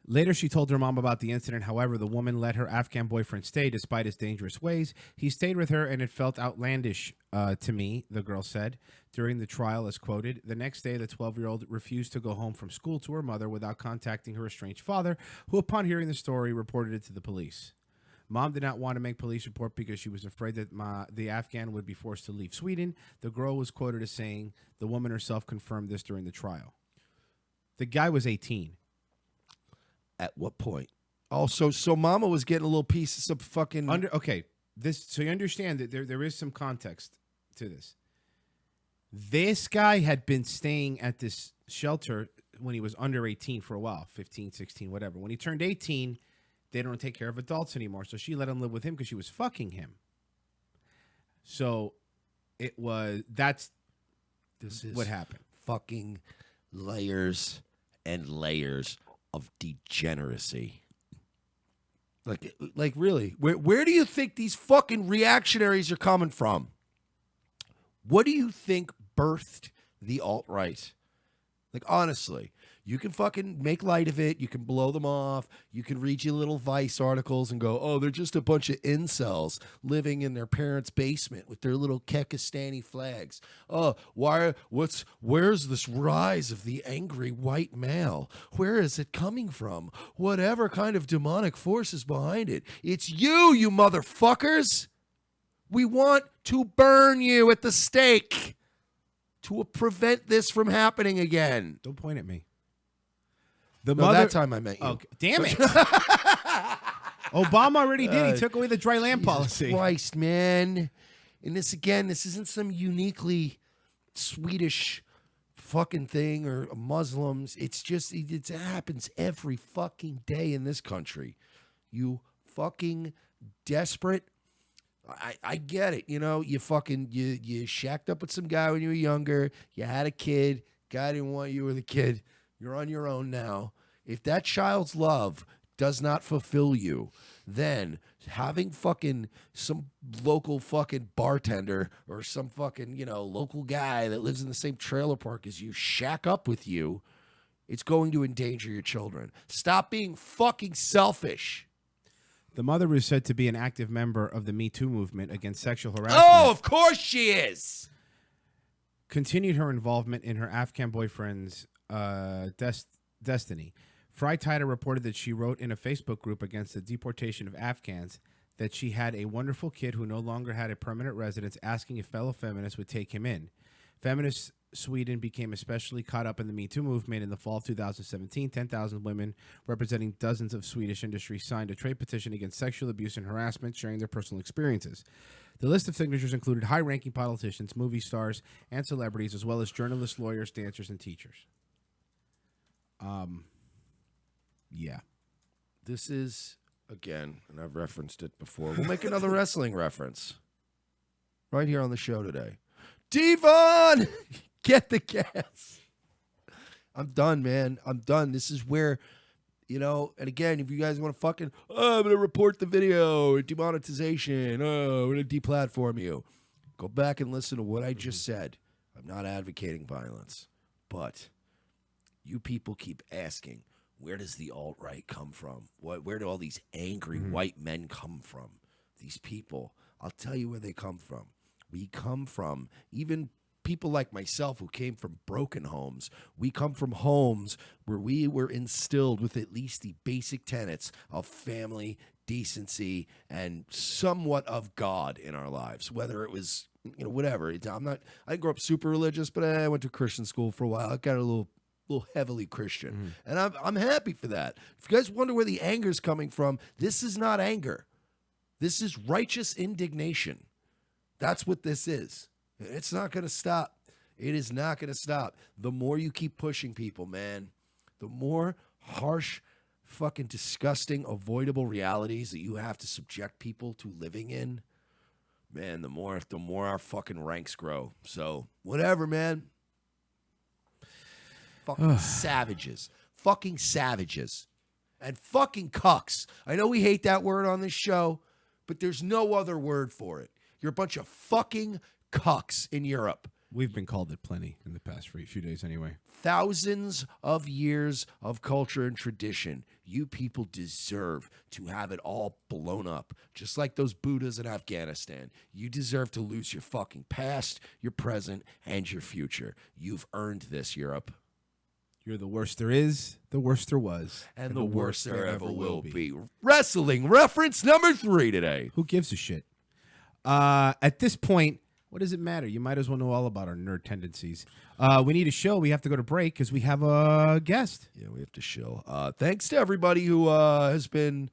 Later, she told her mom about the incident. However, the woman let her Afghan boyfriend stay despite his dangerous ways. He stayed with her, and it felt outlandish to me, the girl said. During the trial, as quoted, the next day, the 12-year-old refused to go home from school to her mother without contacting her estranged father, who, upon hearing the story, reported it to the police. Mom did not want to make police report because she was afraid that the Afghan would be forced to leave Sweden. The girl was quoted as saying the woman herself confirmed this during the trial. The guy was 18. At what point? Oh, so Mama was getting a little piece of some fucking... So you understand that there is some context to this. This guy had been staying at this shelter when he was under 18 for a while, 15, 16, whatever. When he turned 18, they don't take care of adults anymore, so she let him live with him because she was fucking him. So this is what happened. Fucking layers and layers of degeneracy. Like really, where do you think these fucking reactionaries are coming from? What do you think birthed the alt-right? Like, honestly, you can fucking make light of it. You can blow them off. You can read your little Vice articles and go, oh, they're just a bunch of incels living in their parents' basement with their little Kekistani flags. Oh, where's this rise of the angry white male? Where is it coming from? Whatever kind of demonic force is behind it. It's you motherfuckers. We want to burn you at the stake to prevent this from happening again. Don't point at me. That time I meant you. Okay. Damn it. Obama already did. He took away the dry land policy. Christ, man. And this isn't some uniquely Swedish fucking thing or Muslims. It's just, it happens every fucking day in this country. You fucking desperate. I get it. You know, you shacked up with some guy when you were younger. You had a kid. Guy didn't want you with a kid. You're on your own now. If that child's love does not fulfill you, then having fucking some local fucking bartender or some fucking, local guy that lives in the same trailer park as you shack up with you, it's going to endanger your children. Stop being fucking selfish. The mother was said to be an active member of the Me Too movement against sexual harassment. Oh, of course she is. Continued her involvement in her Afghan boyfriend's destiny. Freititer reported that she wrote in a Facebook group against the deportation of Afghans that she had a wonderful kid who no longer had a permanent residence, asking if fellow feminists would take him in. Feminist Sweden became especially caught up in the Me Too movement. In the fall of 2017, 10,000 women representing dozens of Swedish industries signed a trade petition against sexual abuse and harassment, sharing their personal experiences. The list of signatures included high-ranking politicians, movie stars, and celebrities, as well as journalists, lawyers, dancers, and teachers. Yeah. This is, again, and I've referenced it before. We'll make another wrestling reference right here on the show today. Devon, get the gas. I'm done, man. I'm done. This is where, and again, if you guys want to fucking, I'm going to report the video, demonetization, I'm going to deplatform you. Go back and listen to what I just said. I'm not advocating violence, but you people keep asking, where does the alt-right come from? Where do all these angry white men come from? These people, I'll tell you where they come from. We come from, even people like myself who came from broken homes, we come from homes where we were instilled with at least the basic tenets of family, decency, and somewhat of God in our lives, whether it was, whatever. I didn't grow up super religious, but I went to Christian school for a while. I got a little heavily Christian, and I'm happy for that. If you guys wonder where the anger is coming from, this is not anger. This is righteous indignation. That's what this is. It's not going to stop. It is not going to stop. The more you keep pushing people, man, the more harsh, fucking disgusting, avoidable realities that you have to subject people to living in, man, the more our fucking ranks grow. So, whatever, man. Fucking savages. Fucking savages. And fucking cucks. I know we hate that word on this show, but there's no other word for it. You're a bunch of fucking cucks in Europe. We've been called it plenty in the past few days anyway. Thousands of years of culture and tradition. You people deserve to have it all blown up. Just like those Buddhas in Afghanistan. You deserve to lose your fucking past, your present, and your future. You've earned this, Europe. You're the worst there is, the worst there was, and the worst there ever will be. Wrestling reference number 3 today. Who gives a shit? At this point, what does it matter? You might as well know all about our nerd tendencies. We need a show. We have to go to break because we have a guest. Yeah, we have to show. Thanks to everybody who has been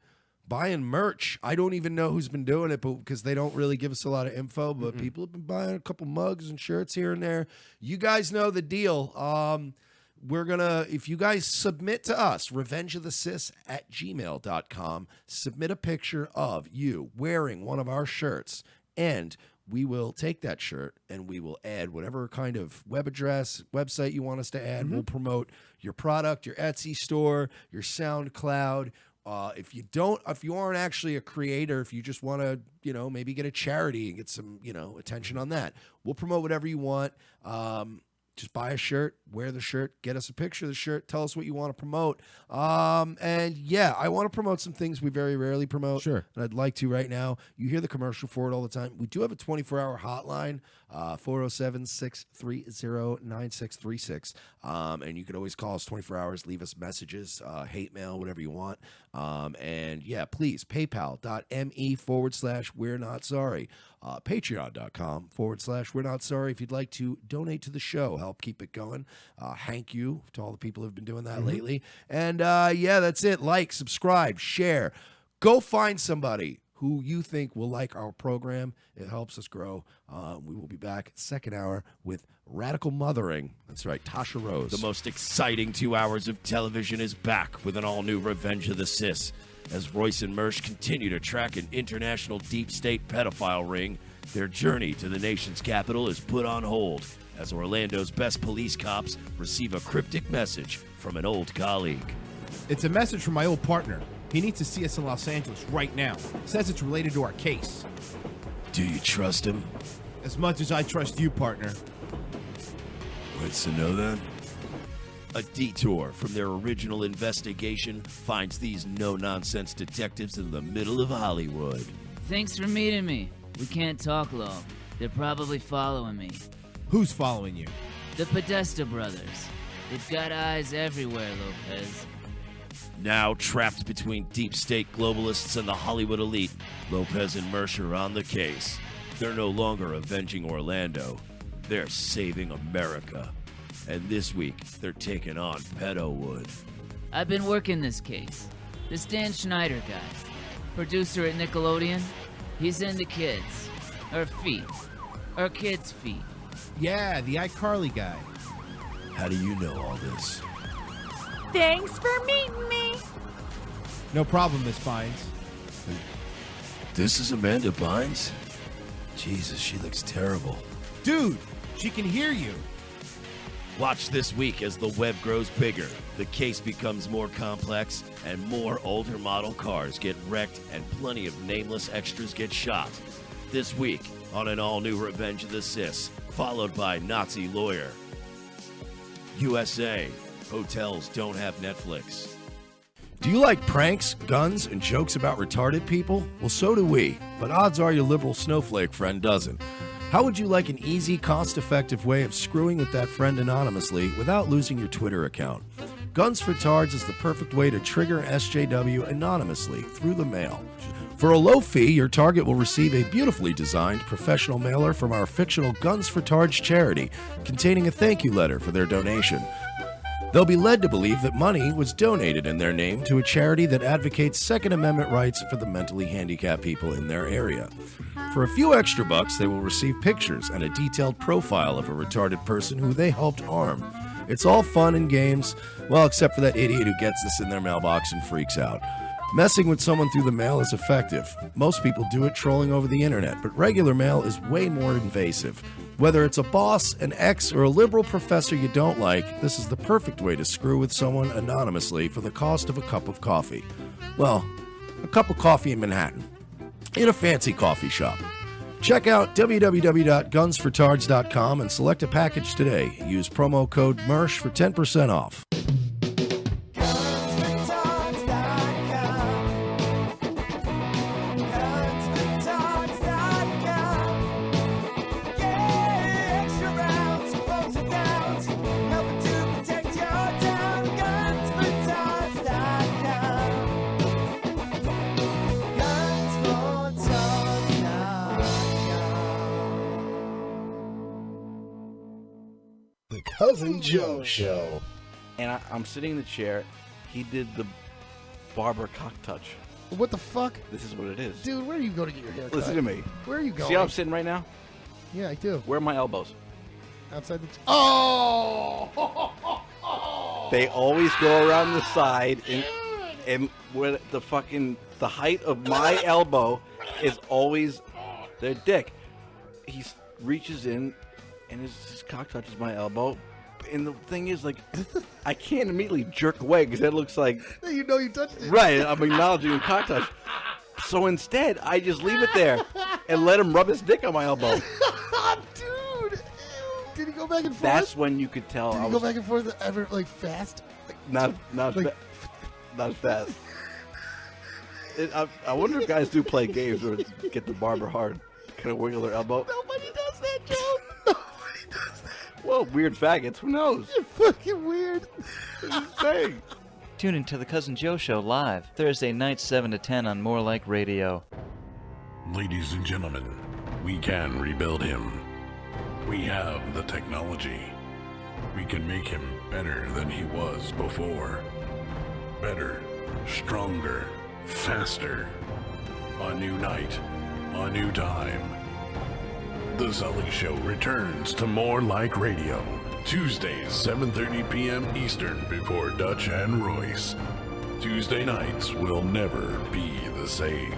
buying merch. I don't even know who's been doing it, but because they don't really give us a lot of info, but people have been buying a couple mugs and shirts here and there. You guys know the deal. We're going to, if you guys submit to us, revengeofthesis@gmail.com, submit a picture of you wearing one of our shirts, and we will take that shirt and we will add whatever kind of web address, website you want us to add. We'll promote your product, your Etsy store, your SoundCloud. If you aren't actually a creator, if you just want to, maybe get a charity and get some, attention on that, we'll promote whatever you want. Just buy a shirt, wear the shirt, get us a picture of the shirt, tell us what you want to promote. And yeah, I want to promote some things we very rarely promote. Sure. And I'd like to right now. You hear the commercial for it all the time. We do have a 24-hour hotline, 407-630-9636. And you can always call us 24 hours, leave us messages, hate mail, whatever you want. And yeah, please, paypal.me/we're not sorry. Patreon.com/we're not sorry if you'd like to donate to the show, help keep it going. Thank you to all the people who've been doing that lately. And yeah, that's it. Like, subscribe, share. Go find somebody who you think will like our program. It helps us grow. We will be back second hour with Radical Mothering. That's right, Tasha Rose. The most exciting 2 hours of television is back with an all-new Revenge of the Sis. As Royce and Mersch continue to track an international deep state pedophile ring, their journey to the nation's capital is put on hold as Orlando's best police cops receive a cryptic message from an old colleague. It's a message from my old partner. He needs to see us in Los Angeles right now. Says it's related to our case. Do you trust him? As much as I trust you, partner. What's to know then? A detour from their original investigation finds these no-nonsense detectives in the middle of Hollywood. Thanks for meeting me. We can't talk long. They're probably following me. Who's following you? The Podesta brothers. They've got eyes everywhere, Lopez. Now trapped between deep state globalists and the Hollywood elite, Lopez and Mersch are on the case. They're no longer avenging Orlando. They're saving America. And this week, they're taking on Pedowood. I've been working this case. This Dan Schneider guy, producer at Nickelodeon, he's into kids. Or feet. Or kids' feet. Yeah, the iCarly guy. How do you know all this? Thanks for meeting me. No problem, Miss Bynes. This is Amanda Bynes? Jesus, she looks terrible. Dude, she can hear you. Watch this week as the web grows bigger, the case becomes more complex, and more older model cars get wrecked and plenty of nameless extras get shot. This week on an all-new Revenge of the Sis, followed by Nazi Lawyer. USA, hotels don't have Netflix. Do you like pranks, guns, and jokes about retarded people? Well, so do we, but odds are your liberal snowflake friend doesn't. How would you like an easy, cost-effective way of screwing with that friend anonymously without losing your Twitter account? Guns for Tards is the perfect way to trigger an SJW anonymously through the mail. For a low fee, your target will receive a beautifully designed professional mailer from our fictional Guns for Tards charity, containing a thank you letter for their donation. They'll be led to believe that money was donated in their name to a charity that advocates Second Amendment rights for the mentally handicapped people in their area. For a few extra bucks, they will receive pictures and a detailed profile of a retarded person who they helped harm. It's all fun and games, well, except for that idiot who gets this in their mailbox and freaks out. Messing with someone through the mail is effective. Most people do it trolling over the internet, but regular mail is way more invasive. Whether it's a boss, an ex, or a liberal professor you don't like, this is the perfect way to screw with someone anonymously for the cost of a cup of coffee. Well, a cup of coffee in Manhattan, in a fancy coffee shop. Check out www.gunsfortards.com and select a package today. Use promo code MERSH for 10% off. Cousin Joe Show. And I'm sitting in the chair. He did the barber cock touch. What the fuck? This is what it is. Dude, where are you going to get your hair cut? Listen to me. Where are you going? See how I'm sitting right now? Yeah, I do. Where are my elbows? Outside the... Oh! They always go around the side, and where the height of my elbow is always their dick. he reaches in, and his cock touches my elbow. And the thing is, like, I can't immediately jerk away because that looks like You know you touched it. right. I'm acknowledging a cock touch. So instead, I just leave it there and let him rub his dick on my elbow. Dude, did he go back and forth? That's when you could tell. Did he go back and forth ever like fast? Not like- not fast. I wonder if guys do play games or get the barber hard, kind of wiggle their elbow. Nobody does that, Joe. Nobody does that. Well, weird faggots. Who knows? You're fucking weird. Saying. Tune in to the Cousin Joe Show live Thursday night 7 to 10 on More Like Radio. Ladies and gentlemen, we can rebuild him. We have the technology. We can make him better than he was before. Better, stronger, faster. A new night, a new time. The Sully Show returns to More Like Radio. Tuesdays, 7:30 p.m. Eastern before Dutch and Royce. Tuesday nights will never be the same.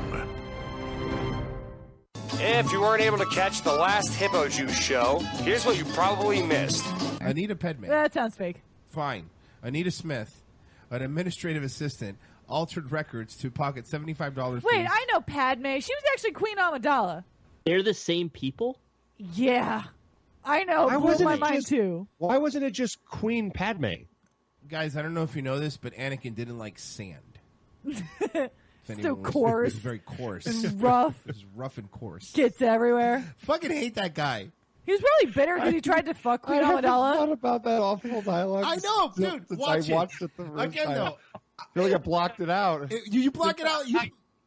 If you weren't able to catch the last Hippo Juice show, here's what you probably missed. Anita Pedman. That sounds fake. Fine. Anita Smith, an administrative assistant, altered records to pocket $75. Wait, I know Padme. She was actually Queen Amidala. They're the same people? Yeah. I know. Why Blew wasn't my it mind just- too. Why wasn't it just Queen Padme? Guys, I don't know if you know this, but Anakin didn't like sand. If So anyone was- coarse. It was very coarse. And rough. It was rough and coarse. Gets everywhere. Fucking hate that guy. He was probably bitter because he tried to fuck Queen I haven't Amidala. thought about that awful dialogue. I know, dude. Since Watch I watched it the first Again, time. though. I feel like I blocked it out. You block it out. You,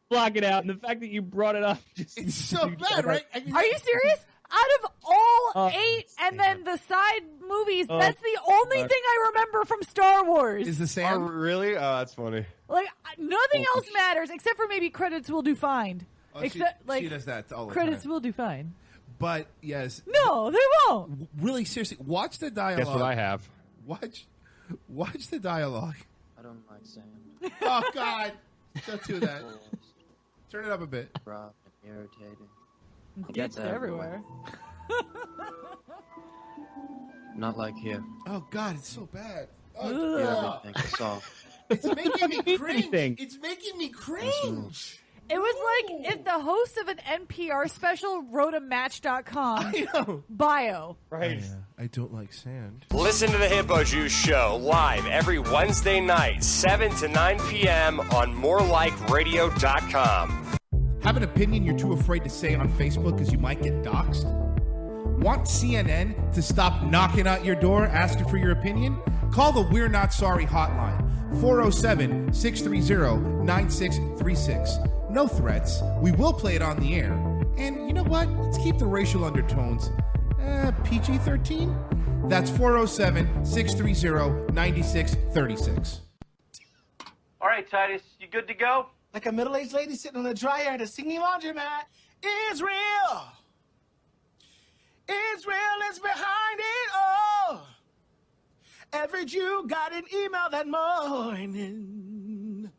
Block it out, and the fact that you brought it up just... it's so bad, right? Are you serious? Out of all 8 and then the side movies, that's the only thing I remember from Star Wars. Is the Oh, sand? really? Oh, that's funny. Like, nothing else matters except for maybe credits will do fine. Oh, Except, she does that all the credits time. will do fine. But, yes. No, they won't. Really, seriously, watch the dialogue. Guess what I have? Watch the dialogue. I don't like sand. Oh, God. Don't do that. Turn it up a bit. Rough and irritating. Gets everywhere. Not like here. Oh, God, it's so bad. Ugh. Everything is soft. It's making me cringe. Anything. It's making me cringe. It was like if the host of an NPR special wrote a Match.com I know. bio. Right. I don't like sand. Listen to the Hippo Juice show live every Wednesday night, 7 to 9 p.m. on morelikeradio.com. Have an opinion you're too afraid to say on Facebook because you might get doxxed? Want CNN to stop knocking out your door asking for your opinion? Call the We're Not Sorry hotline, 407-630-9636. No threats. We will play it on the air. And you know what? Let's keep the racial undertones PG-13. That's 407-630-9636. All right, Titus, you good to go? Like a middle-aged lady sitting on a dryer at a singing laundromat. Israel! Israel is behind it all. Every Jew got an email that morning.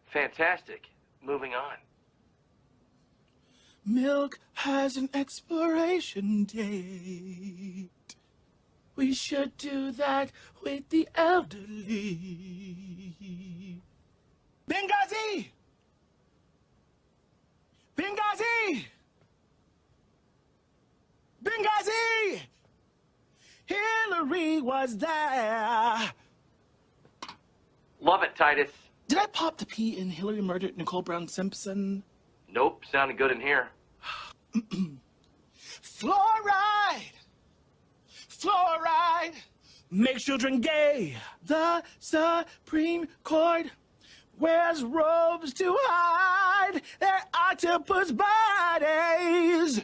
Fantastic. Moving on. Milk has an expiration date. We should do that with the elderly. Benghazi! Benghazi! Benghazi! Hillary was there. Love it, Titus. Did I pop the P in Hillary murdered Nicole Brown Simpson? Nope, sounded good in here. Fluoride! Fluoride! Makes children gay. The Supreme Court wears robes to hide their octopus bodies.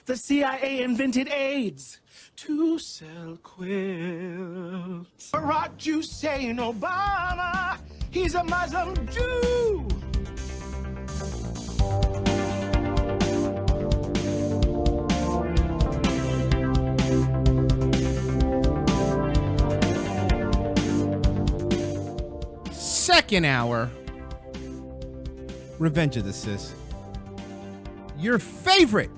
The CIA invented AIDS to sell quilts. Barack Hussein Obama, he's a Muslim Jew. Second hour. Revenge of the Sis. your favorite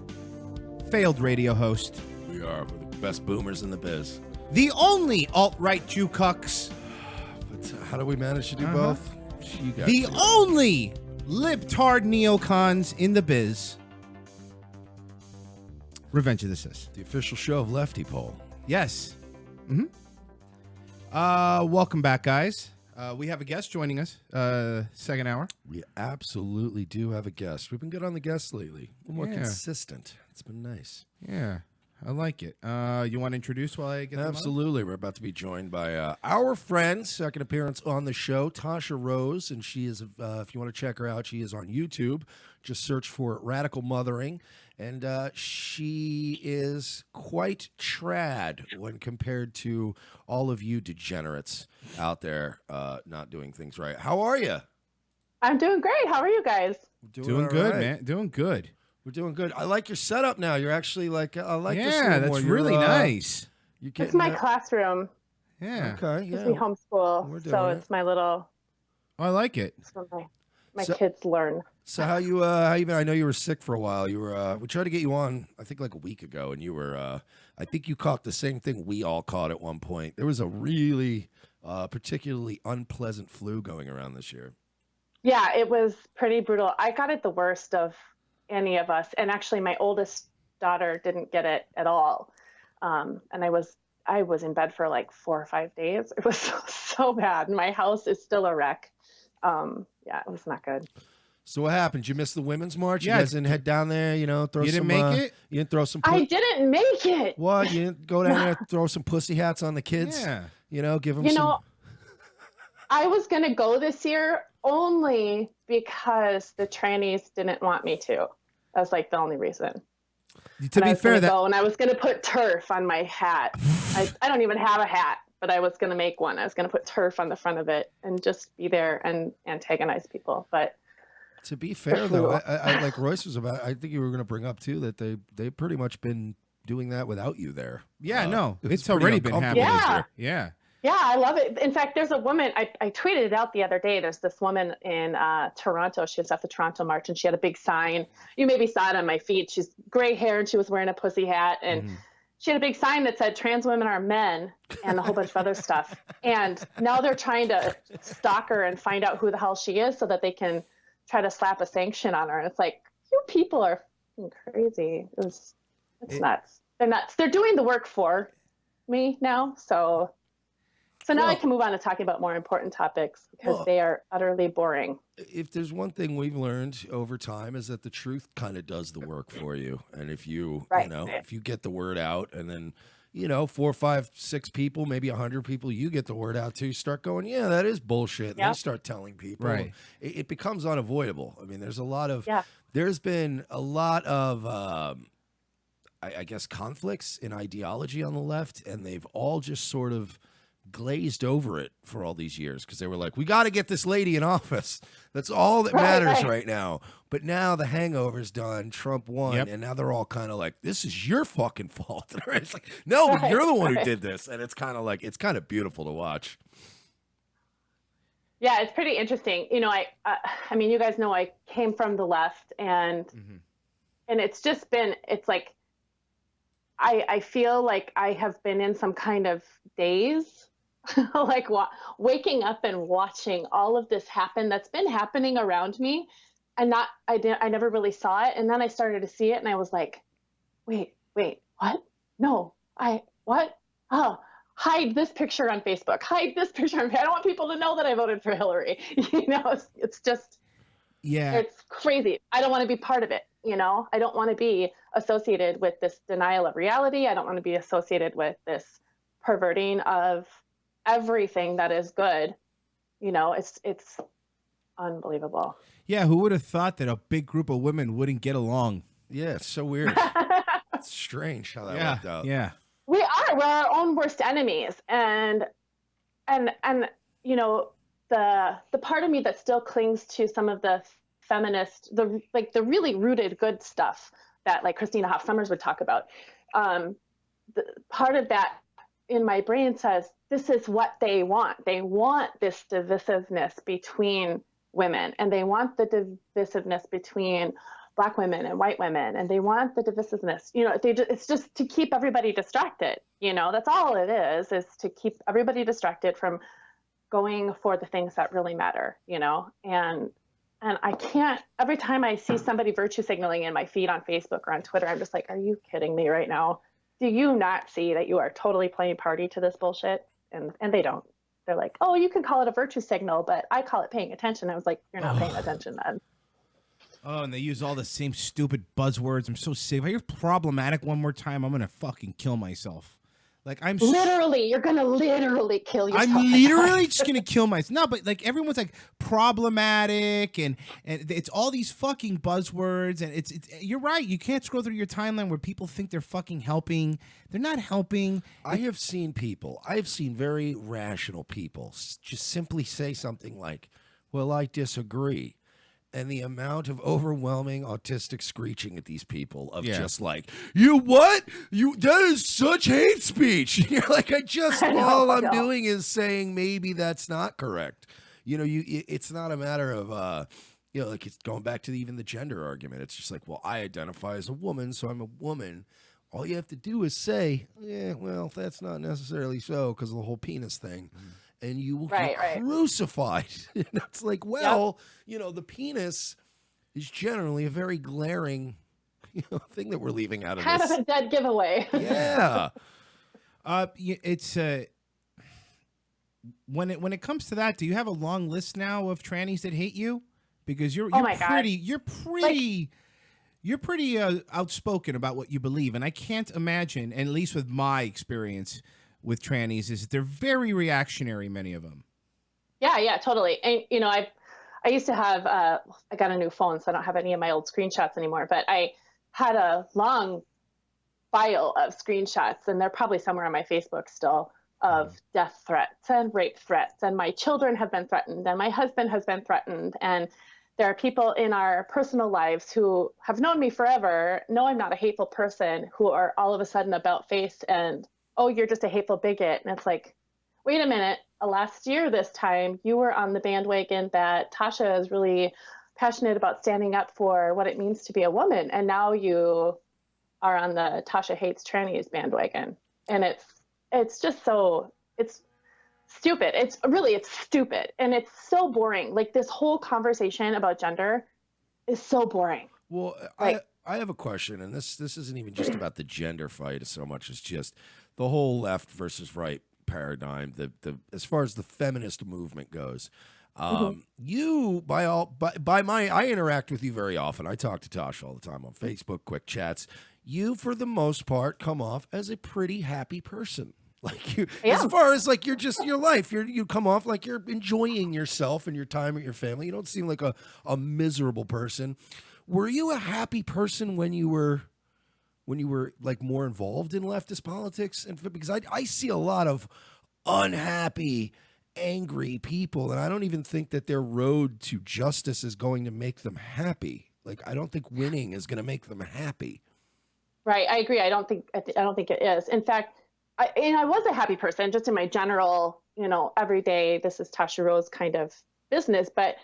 failed radio host. We are the best boomers in the biz. The only alt-right Jew cucks. But how do we manage to do both? You guys The do it. only libtard neocons in the biz. Revenge of the Sis. The official show of Lefty Poll. Yes. Welcome back, guys. We have a guest joining us. Second hour. We absolutely do have a guest. We've been good on the guests lately. A little more Yeah. consistent. It's been nice. Yeah, I like it. You want to introduce while I get them up? Absolutely. We're about to be joined by our friend, second appearance on the show, Tasha Rose. And she is, if you want to check her out, she is on YouTube. Just search for Radical Mothering. And she is quite trad when compared to all of you degenerates out there not doing things right. How are you? I'm doing great. How are you guys? Doing all good, right. man. Doing good. We're doing good. I like your setup now. You're actually like, I like this. Yeah, that's really nice. You're It's getting my that- classroom. Yeah. Okay, It's yeah. me homeschool, We're so doing it's my little. I like it. It's where my So- kids learn. So how you been? I know you were sick for a while. You were we tried to get you on I think like a week ago, and you were I think you caught the same thing we all caught at one point. There was a really particularly unpleasant flu going around this year. Yeah, it was pretty brutal. I got it the worst of any of us, and actually, my oldest daughter didn't get it at all. And I was in bed for like 4 or 5 days. It was so bad. My house is still a wreck. Yeah, it was not good. So what happened? Did you miss the women's march? Yeah. You guys didn't head down there, throw You some didn't make it? You didn't throw some I didn't make it. What? You didn't go down there, throw some pussy hats on the kids? Yeah. Give them You some know, I was going to go this year only because the trannies didn't want me to. That's like the only reason. To be fair, And I was going to put turf on my hat. I don't even have a hat, but I was going to make one. I was going to put turf on the front of it and just be there and antagonize people. But to be fair, though, I like Royce was about. I think you were going to bring up too that they've pretty much been doing that without you there. Yeah, no, it was it's already been pretty happening. uncomfortable Yeah. Yeah. yeah, I love it. In fact, there's a woman, I tweeted it out the other day. There's this woman in Toronto. She was at the Toronto March and she had a big sign. You maybe saw it on my feed. She's gray hair and she was wearing a pussy hat. And she had a big sign that said trans women are men and a whole bunch of other stuff. And now they're trying to stalk her and find out who the hell she is so that they can try to slap a sanction on her. And it's like, you people are fucking crazy. It's nuts. They're nuts. They're doing the work for me now. So now I can move on to talking about more important topics because they are utterly boring. If there's one thing we've learned over time is that the truth kind of does the work for you. And if you, if you get the word out and then, 4, 5, 6 people, maybe 100 people, you get the word out to, start going, yeah, that is bullshit. And they start telling people. Right. It becomes unavoidable. I mean, there's been a lot of, I guess, conflicts in ideology on the left, and they've all just sort of glazed over it for all these years because they were like, we got to get this lady in office. That's all that matters right now. But now the hangover's done. Trump won, and now they're all kind of like, this is your fucking fault. It's like, no, but you're the one who did this. And it's kind of like, it's kind of beautiful to watch. Yeah, it's pretty interesting. I mean, you guys know I came from the left, and it's just been, it's like, I feel like I have been in some kind of daze, like waking up and watching all of this happen that's been happening around me, and I never really saw it, and then I started to see it, and I was like, wait, what? No, what? Oh, hide this picture on Facebook. Hide this picture on Facebook. I don't want people to know that I voted for Hillary. It's just, it's crazy. I don't want to be part of it. I don't want to be associated with this denial of reality. I don't want to be associated with this perverting of everything that is good. It's unbelievable. Yeah, who would have thought that a big group of women wouldn't get along? Yeah, it's so weird. It's strange how that worked out. Yeah. We're our own worst enemies. And the part of me that still clings to some of the feminist, the really rooted good stuff that like Christina Hoff Sommers would talk about. The part of that in my brain says, this is what they want. They want this divisiveness between women, and they want the divisiveness between Black women and white women, and they want the divisiveness. It's just to keep everybody distracted. That's all it is to keep everybody distracted from going for the things that really matter. And I can't. Every time I see somebody virtue signaling in my feed on Facebook or on Twitter, I'm just like, are you kidding me right now? Do you not see that you are totally playing party to this bullshit? And they don't. They're like, oh, you can call it a virtue signal, but I call it paying attention. I was like, you're not paying attention then. Oh, and they use all the same stupid buzzwords. I'm so sick. If I hear problematic one more time, I'm going to fucking kill myself. Like, you're going to literally kill yourself. I'm literally just going to kill myself. No, but like everyone's like problematic and it's all these fucking buzzwords. And it's you're right. You can't scroll through your timeline where people think they're fucking helping. They're not helping. I have seen very rational people just simply say something like, well, I disagree. And the amount of overwhelming autistic screeching at these people of just like, you what? That is such hate speech. You're like, all I'm doing is saying maybe that's not correct. It's not a matter of, like it's going back to even the gender argument. It's just like, well, I identify as a woman, so I'm a woman. All you have to do is say, yeah, well, that's not necessarily so because of the whole penis thing. And you will get crucified. It's like, well, the penis is generally a very glaring thing that we're leaving out of kind this. of a dead giveaway. Yeah. It's when it comes to that, do you have a long list now of trannies that hate you? Because you're pretty outspoken about what you believe, and I can't imagine, and at least with my experience with trannies, is that they're very reactionary, many of them. Yeah, totally. And, I used to have, I got a new phone, so I don't have any of my old screenshots anymore, but I had a long file of screenshots, and they're probably somewhere on my Facebook still, of death threats and rape threats. And my children have been threatened, and my husband has been threatened. And there are people in our personal lives who have known me forever, know I'm not a hateful person, who are all of a sudden about-faced and, oh, you're just a hateful bigot. And it's like, wait a minute, last year this time, you were on the bandwagon that Tasha is really passionate about standing up for what it means to be a woman. And now you are on the Tasha hates trannies bandwagon. And it's just so, it's stupid. It's stupid. And it's so boring. Like, this whole conversation about gender is so boring. Well, I have a question, and this isn't even just about the gender fight so much as just the whole left versus right paradigm. The as far as the feminist movement goes, you I interact with you very often. I talk to Tasha all the time on Facebook, quick chats. You, for the most part, come off as a pretty happy person. Like, you, as far as like your life, you come off like you're enjoying yourself and your time with your family. You don't seem like a miserable person. Were you a happy person when you were like more involved in leftist politics? And because I see a lot of unhappy, angry people, and I don't even think that their road to justice is going to make them happy. Like, I don't think winning is going to make them happy. Right, I agree. I don't think it is. In fact, I was a happy person just in my general, everyday, this is Tasha Rose kind of business, but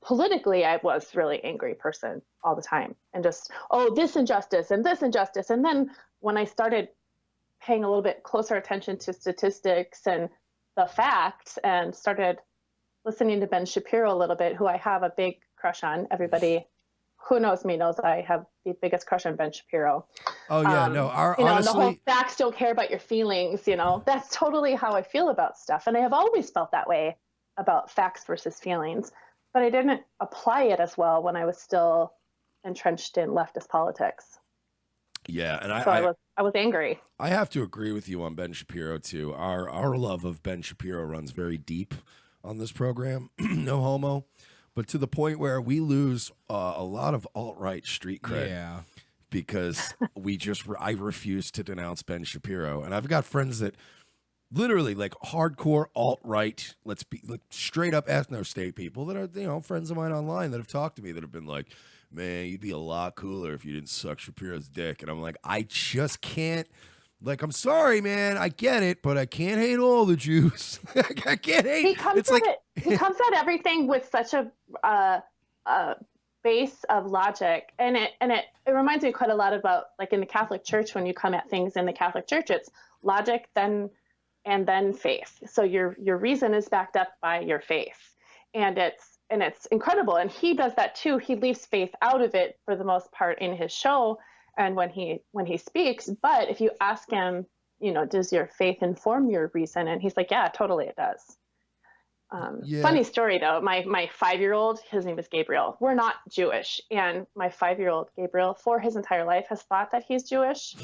politically, I was really angry person all the time, and just, this injustice. And then when I started paying a little bit closer attention to statistics and the facts, and started listening to Ben Shapiro a little bit, who I have a big crush on. Everybody who knows me knows I have the biggest crush on Ben Shapiro. Oh yeah, no, honestly, the whole facts don't care about your feelings. That's totally how I feel about stuff, and I have always felt that way about facts versus feelings. But I didn't apply it as well when I was still entrenched in leftist politics. Yeah, and I was angry. I have to agree with you on Ben Shapiro too. Our love of Ben Shapiro runs very deep on this program. No homo, but to the point where we lose a lot of alt-right street cred. Yeah. Because I refuse to denounce Ben Shapiro, and I've got friends that literally like hardcore alt-right, let's be like straight up ethno-state people that are, friends of mine online that have talked to me that have been like, man, you'd be a lot cooler if you didn't suck Shapiro's dick. And I'm like, I just can't, like, I'm sorry, man, I get it, but I can't hate all the Jews. I can't hate. He comes at everything with such a base of logic, and it reminds me quite a lot about like in the Catholic Church, when you come at things in the Catholic Church, it's logic and then faith. So your reason is backed up by your faith, and it's incredible. And he does that too. He leaves faith out of it for the most part in his show and when he speaks. But if you ask him, does your faith inform your reason? And he's like, yeah, totally, it does. Funny story though, my 5-year-old, his name is Gabriel. We're not Jewish, and my 5-year-old Gabriel, for his entire life, has thought that he's Jewish.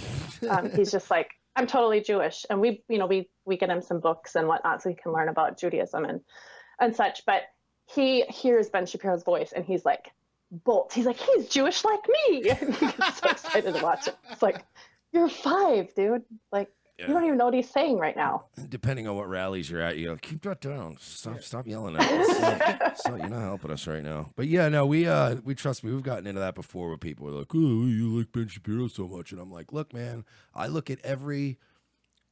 He's just like, I'm totally Jewish, and we get him some books and whatnot so he can learn about Judaism and such. But he hears Ben Shapiro's voice, and he's like, bolt. He's like, he's Jewish like me. And he gets so excited to watch it. It's like, you're 5, dude. Like. Yeah. You don't even know what he's saying right now. Depending on what rallies you're at, keep that down. Stop yelling at us. So you're not helping us right now. But yeah, no, we trust me. We've gotten into that before with people who are like, oh, you like Ben Shapiro so much. And I'm like, look, man, I look at every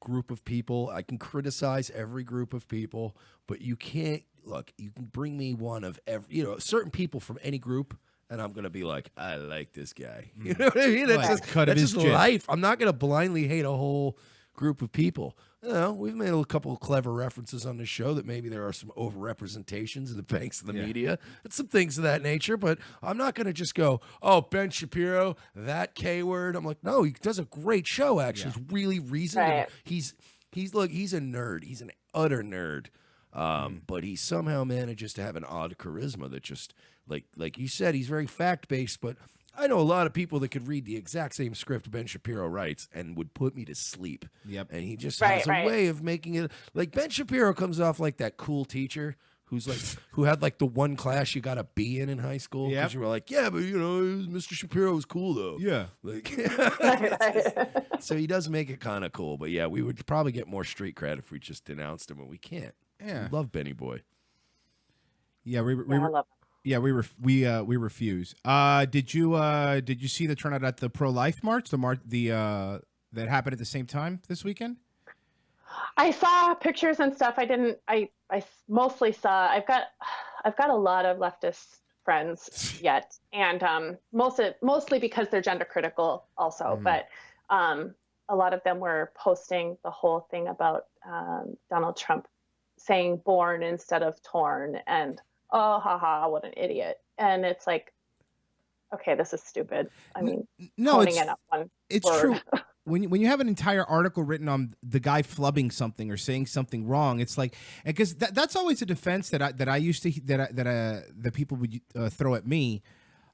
group of people. I can criticize every group of people, but you can't, you can bring me one of every, certain people from any group, and I'm going to be like, I like this guy. You know what I mean? That's just life. I'm not going to blindly hate a whole group of people. We've made a couple of clever references on the show that maybe there are some overrepresentations in the banks of the media and some things of that nature, but I'm not going to just go, oh, Ben Shapiro, that K word. I'm like, no, he does a great show, actually. He's really reasoned. Right. He's a nerd. He's an utter nerd. But he somehow manages to have an odd charisma that just, like you said, he's very fact-based, but I know a lot of people that could read the exact same script Ben Shapiro writes and would put me to sleep. Yep. And he just has a way of making it like Ben Shapiro comes off like that cool teacher who had like the one class you got a B in high school because you were like, yeah, but Mr. Shapiro was cool though. Yeah. So he does make it kind of cool, but yeah, we would probably get more street cred if we just denounced him, and we can't. Yeah. We love Benny Boy. Yeah, I love him. Yeah, we refuse. Did you see the turnout at the pro-life march? That happened at the same time this weekend? I saw pictures and stuff. I mostly saw. I've got a lot of leftist friends yet, and mostly because they're gender critical also. But a lot of them were posting the whole thing about Donald Trump saying "born" instead of "torn," and oh, haha, what an idiot. And it's like, okay, this is stupid. I mean, no, it's true. When you have an entire article written on the guy flubbing something or saying something wrong, it's like, because that's always a defense that I used to, that people would throw at me,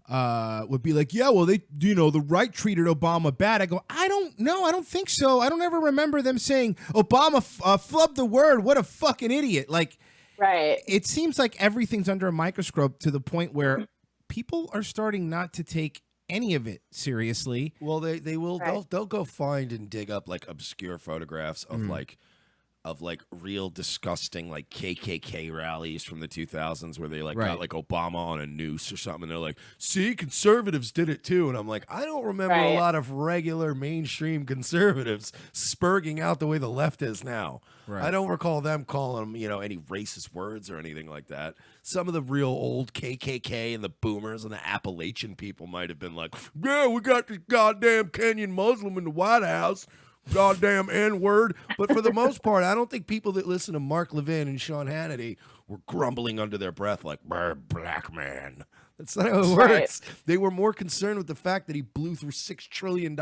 would be like, yeah, well, the right treated Obama bad. I go, I don't know. I don't think so. I don't ever remember them saying Obama flubbed the word. What a fucking idiot. Like, right. It seems like everything's under a microscope to the point where people are starting not to take any of it seriously. Well, they will. Right. They'll go find and dig up like obscure photographs of like real disgusting like KKK rallies from the 2000s where they got like Obama on a noose or something. And they're like, see, conservatives did it too. And I'm like, I don't remember a lot of regular mainstream conservatives spurging out the way the left is now. Right. I don't recall them calling them, any racist words or anything like that. Some of the real old KKK and the boomers and the Appalachian people might have been like, yeah, we got this goddamn Kenyan Muslim in the White House. Goddamn N-word. But for the most part, I don't think people that listen to Mark Levin and Sean Hannity were grumbling under their breath like, black man. That's not how it works. They were more concerned with the fact that he blew through $6 trillion.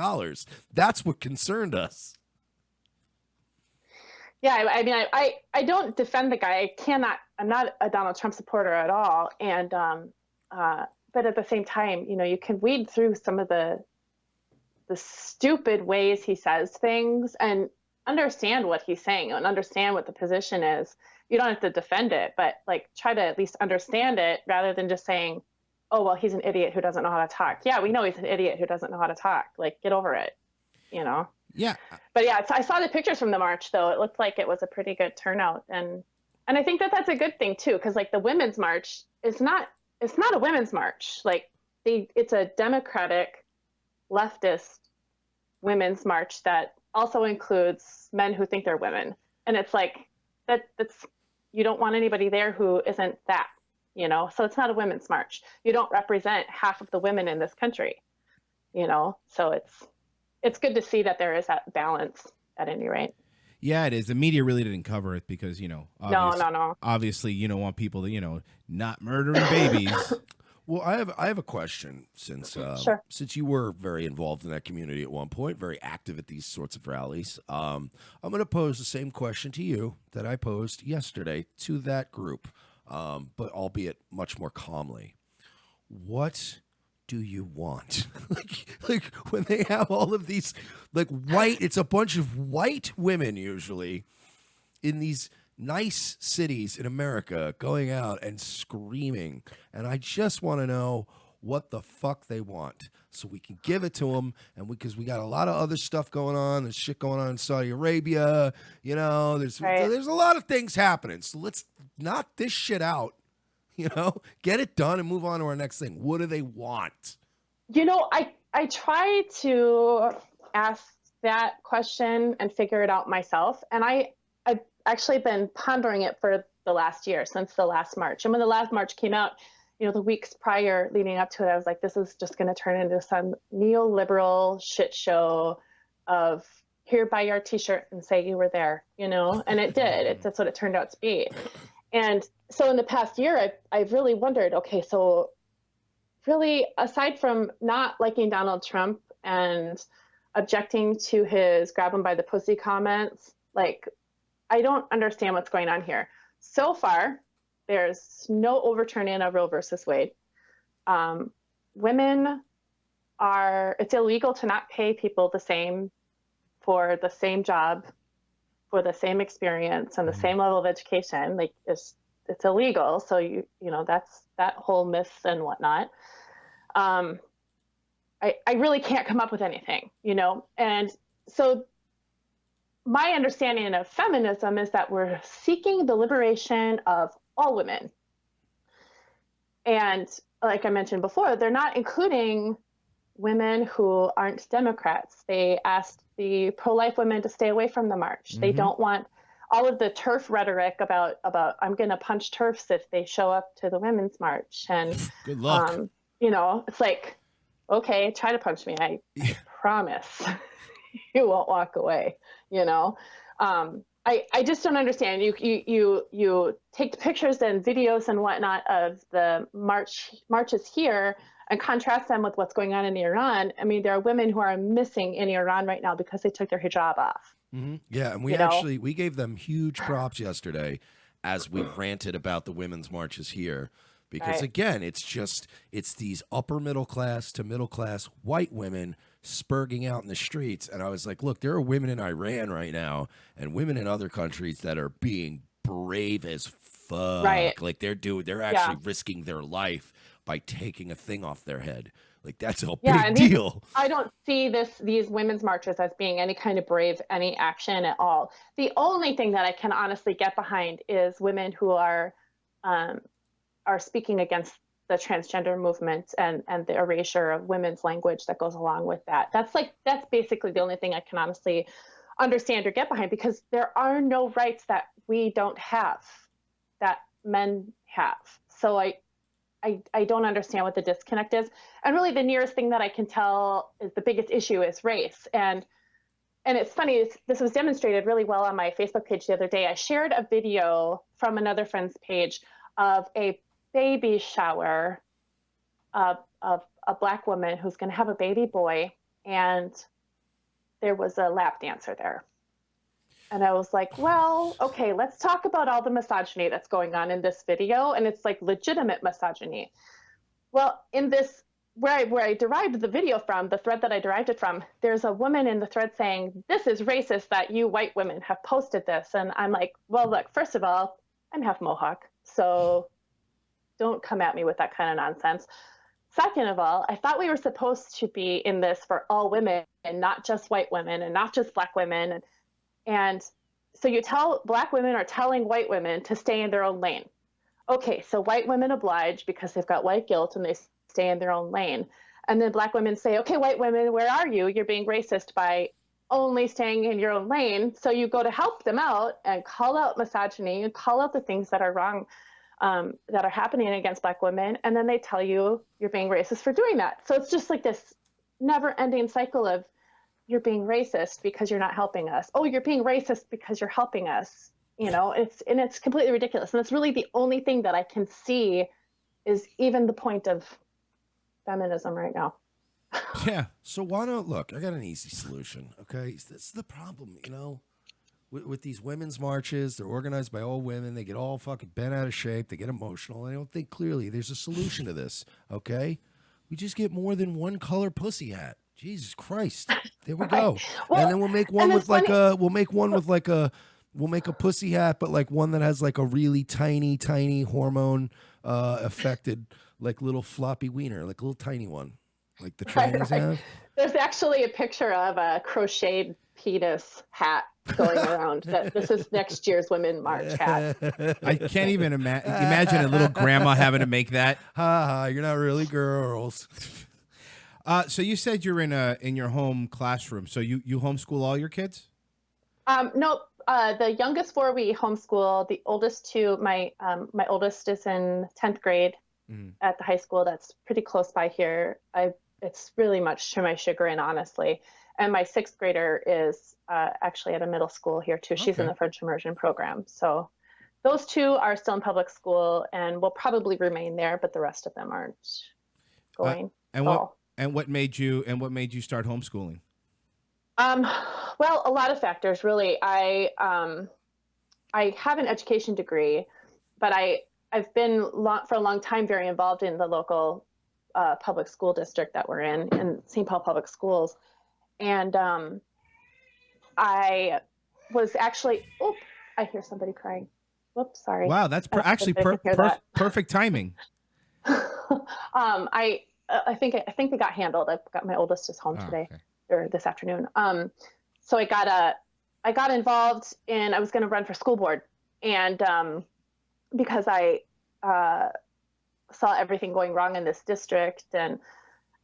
That's what concerned us. Yeah, I mean, I don't defend the guy. I'm not a Donald Trump supporter at all. And but at the same time, you can weed through some of the stupid ways he says things and understand what he's saying and understand what the position is. You don't have to defend it, but like try to at least understand it rather than just saying, oh, well, he's an idiot who doesn't know how to talk. Yeah, we know he's an idiot who doesn't know how to talk. Like, get over it, Yeah. But yeah, I saw the pictures from the march, though. It looked like it was a pretty good turnout. And I think that's a good thing, too, because like the women's march it's not a women's march. Like it's a Democratic leftist women's march that also includes men who think they're women. And it's like that's you don't want anybody there who isn't that. you know, so it's not a women's march. You don't represent half of the women in this country, you know, so it's good to see that there is that balance at any rate. Yeah, it is. The media really didn't cover it because, you know, no. Obviously, you don't want people to, you know, not murdering babies. Well, I have a question since Sure. since you were very involved in that community at one point, very active at these sorts of rallies. I'm going to pose the same question to you that I posed yesterday to that group, but albeit much more calmly. What do you want? like when they have all of these like white, it's a bunch of white women usually in these nice cities in America going out and screaming. And I just want to know what the fuck they want so we can give it to them. And because we got a lot of other stuff going on, there's shit going on in Saudi Arabia, you know, there's a lot of things happening. So let's knock this shit out. You know, get it done and move on to our next thing. What do they want? You know, I try to ask that question and figure it out myself. And I've actually been pondering it for the last year, since the last March. And when the last March came out, you know, the weeks prior leading up to it, I was like, this is just going to turn into some neoliberal shit show of here, buy your t-shirt and say you were there, you know? And it did. That's what it turned out to be. And so in the past year, I've really wondered, okay, so really, aside from not liking Donald Trump and objecting to his grab him by the pussy comments, like, I don't understand what's going on here. So far, there's no overturning of Roe versus Wade. Women it's illegal to not pay people the same for the same job, for the same experience and the same level of education. Like it's illegal. So you know, that's that whole myth and whatnot. I really can't come up with anything, you know? And so my understanding of feminism is that we're seeking the liberation of all women. And like I mentioned before, they're not including women who aren't Democrats. They asked the pro-life women to stay away from the march. They don't want all of the turf rhetoric about I'm going to punch turfs if they show up to the women's march. And good luck. You know, it's like, okay, try to punch me. I promise you won't walk away. You know, I just don't understand. You take pictures and videos and whatnot of the marches here and contrast them with what's going on in Iran. I mean, there are women who are missing in Iran right now because they took their hijab off. Mm-hmm. Yeah, and we gave them huge props yesterday as we ranted about the women's marches here. Because again, it's these upper middle class to middle class white women spurging out in the streets. And I was like, look, there are women in Iran right now and women in other countries that are being brave as fuck. Right. Like they're actually risking their life by taking a thing off their head. Like that's a big deal. I don't see these women's marches as being any kind of brave, any action at all. The only thing that I can honestly get behind is women who are speaking against the transgender movement and the erasure of women's language that goes along with that. That's basically the only thing I can honestly understand or get behind, because there are no rights that we don't have that men have. So I don't understand what the disconnect is. And really the nearest thing that I can tell is the biggest issue is race. And it's funny, this was demonstrated really well on my Facebook page the other day. I shared a video from another friend's page of a baby shower of a Black woman who's going to have a baby boy, and there was a lap dancer there. And I was like, well, okay, let's talk about all the misogyny that's going on in this video. And it's like legitimate misogyny. Well, in this, where I derived the video from, the thread that I derived it from, there's a woman in the thread saying, this is racist that you white women have posted this. And I'm like, well, look, first of all, I'm half Mohawk, so don't come at me with that kind of nonsense. Second of all, I thought we were supposed to be in this for all women and not just white women and not just Black women. And so Black women are telling white women to stay in their own lane. Okay, so white women oblige because they've got white guilt and they stay in their own lane. And then Black women say, okay, white women, where are you? You're being racist by only staying in your own lane. So you go to help them out and call out misogyny and call out the things that are wrong that are happening against Black women, and then they tell you you're being racist for doing that. So it's just like this never-ending cycle of you're being racist because you're not helping us. Oh, you're being racist because you're helping us. It's completely ridiculous, and it's really the only thing that I can see is even the point of feminism right now. Yeah. So why not look? I got an easy solution. Okay, this is the problem. With these women's marches, they're organized by all women. They get all fucking bent out of shape. They get emotional. They don't think clearly. There's a solution to this. Okay, we just get more than one color pussy hat. Jesus Christ. There we go. Well, and then we'll make one with like a. We'll make one with like a. We'll make a pussy hat, but like one that has like a really tiny hormone affected like little floppy wiener, like a little tiny one, like the trannies have. There's actually a picture of a crocheted penis hat going around. This is next year's Women March hat. I can't even imagine a little grandma having to make that. Ha ha! You're not really girls. So you said you're in your home classroom. So you homeschool all your kids? Nope. The youngest 4 we homeschool. The oldest 2, my oldest is in 10th grade at the high school that's pretty close by here. It's really much to my chagrin, honestly. And my 6th grader is actually at a middle school here too. She's in the French immersion program. So those 2 are still in public school and will probably remain there, but the rest of them aren't going. What made you start homeschooling? Well, a lot of factors, really. I have an education degree, but I've been for a long time very involved in the local public school district that we're in St. Paul Public Schools. And I was actually, I hear somebody crying. Whoops, sorry. Wow, that's actually perfect timing. I think they got handled. I've got my oldest is home today or this afternoon. So I got involved I was going to run for school board, and because I saw everything going wrong in this district,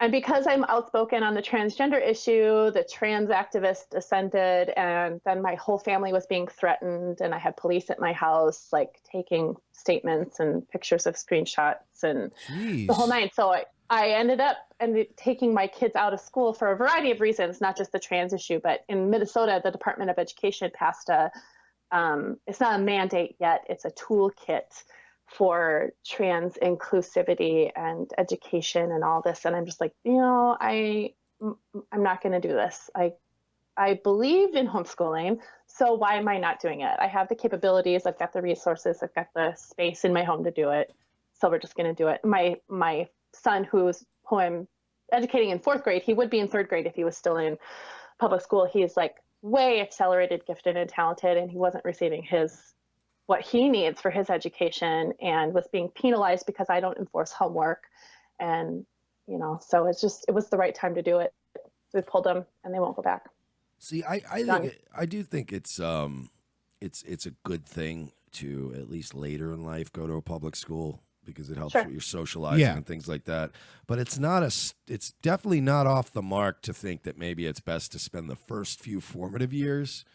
and because I'm outspoken on the transgender issue, the trans activist ascended, and then my whole family was being threatened, and I had police at my house, like taking statements and pictures of screenshots and the whole nine. So I ended up taking my kids out of school for a variety of reasons, not just the trans issue, but in Minnesota, the Department of Education passed it's not a mandate yet, it's a toolkit for trans inclusivity and education and all this. And I'm just like, I'm not going to do this. I believe in homeschooling, so why am I not doing it? I have the capabilities, I've got the resources, I've got the space in my home to do it. So we're just going to do it. My son, who I'm educating in 4th grade, he would be in 3rd grade if he was still in public school. He's like way accelerated, gifted, and talented, and he wasn't receiving what he needs for his education and was being penalized because I don't enforce homework. And, so it was the right time to do it. We pulled them and they won't go back. See, I do think it's a good thing to, at least later in life, go to a public school, because it helps with your socializing and things like that. But it's definitely not off the mark to think that maybe it's best to spend the first few formative years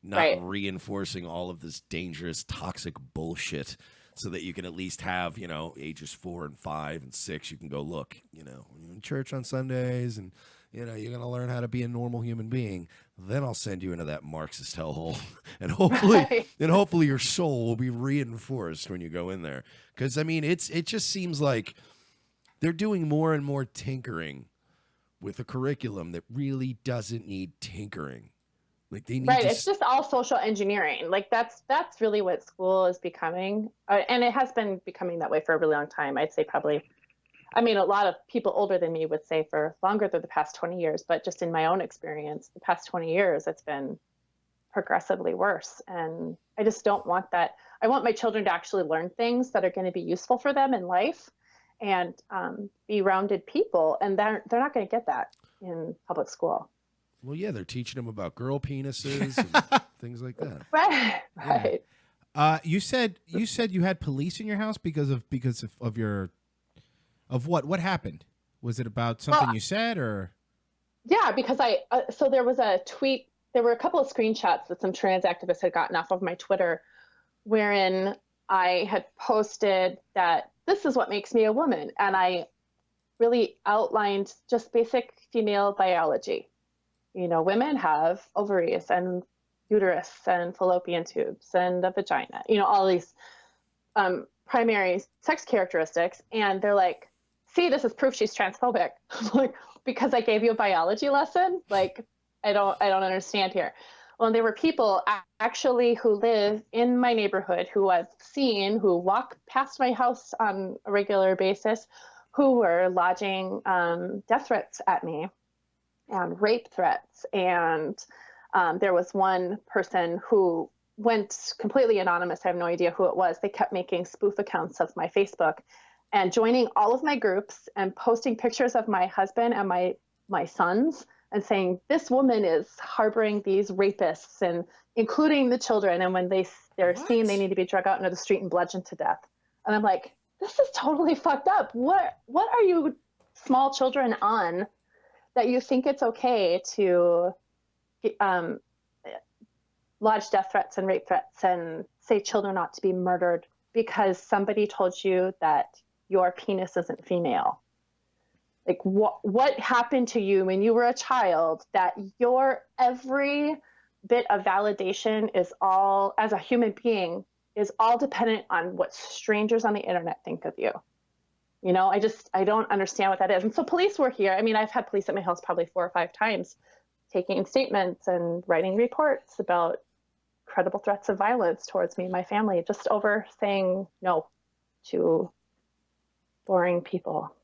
not reinforcing all of this dangerous, toxic bullshit, so that you can at least have, ages 4 and 5 and 6, you can go, look, when you're in church on Sundays and, you're going to learn how to be a normal human being, then I'll send you into that Marxist hellhole. And hopefully your soul will be reinforced when you go in there. Because, it just seems like they're doing more and more tinkering with a curriculum that really doesn't need tinkering. Like they need it's just all social engineering. Like that's really what school is becoming. And it has been becoming that way for a really long time. I'd say probably, a lot of people older than me would say for longer than the past 20 years, but just in my own experience, the past 20 years, it's been progressively worse. And I just don't want that. I want my children to actually learn things that are going to be useful for them in life and be rounded people. And they're not going to get that in public school. Well, yeah, they're teaching them about girl penises and things like that. Right. You said you had police in your house because of what happened? Was it about something you said or? Yeah, because so there was a tweet. There were a couple of screenshots that some trans activists had gotten off of my Twitter, wherein I had posted that this is what makes me a woman. And I really outlined just basic female biology. You know, women have ovaries and uterus and fallopian tubes and a vagina, you know, all these primary sex characteristics. And they're like, see, this is proof she's transphobic. Like, because I gave you a biology lesson? Like, I don't understand here. Well, there were people actually who live in my neighborhood who I've seen, who walk past my house on a regular basis, who were lodging death threats at me and rape threats. And there was one person who went completely anonymous. I have no idea who it was. They kept making spoof accounts of my Facebook and joining all of my groups and posting pictures of my husband and my sons and saying, this woman is harboring these rapists, and including the children. And when they're seen, they need to be dragged out into the street and bludgeoned to death. And I'm like, this is totally fucked up. What are you small children on that you think it's okay to lodge death threats and rape threats and say children ought to be murdered because somebody told you that your penis isn't female? Like, what happened to you when you were a child that your every bit of validation is all, as a human being, is all dependent on what strangers on the internet think of you? You know, I don't understand what that is. And so police were here. I mean, I've had police at my house probably 4 or 5 times taking statements and writing reports about credible threats of violence towards me and my family, just over saying no to boring people.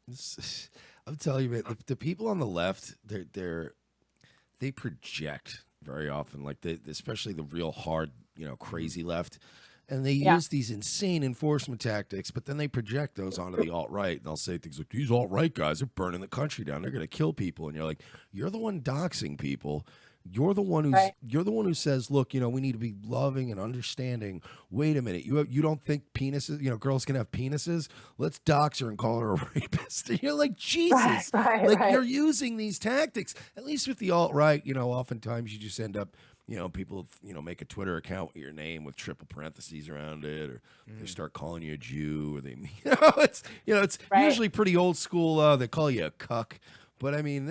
I'm telling you, man, the people on the left, they project very often, like especially the real hard, crazy left, and they use these insane enforcement tactics. But then they project those onto the alt-right, and they'll say things like, "These alt-right guys are burning the country down. They're going to kill people." And you're like, "You're the one doxing people. You're the one who says, look, we need to be loving and understanding. Wait a minute, you don't think penises, girls can have penises? Let's dox her and call her a rapist." And you're like, Jesus, you're using these tactics. At least with the alt-right, oftentimes you just end up, people, make a Twitter account with your name with triple parentheses around it, or they start calling you a Jew, or they, it's usually pretty old school. They call you a cuck. But I mean,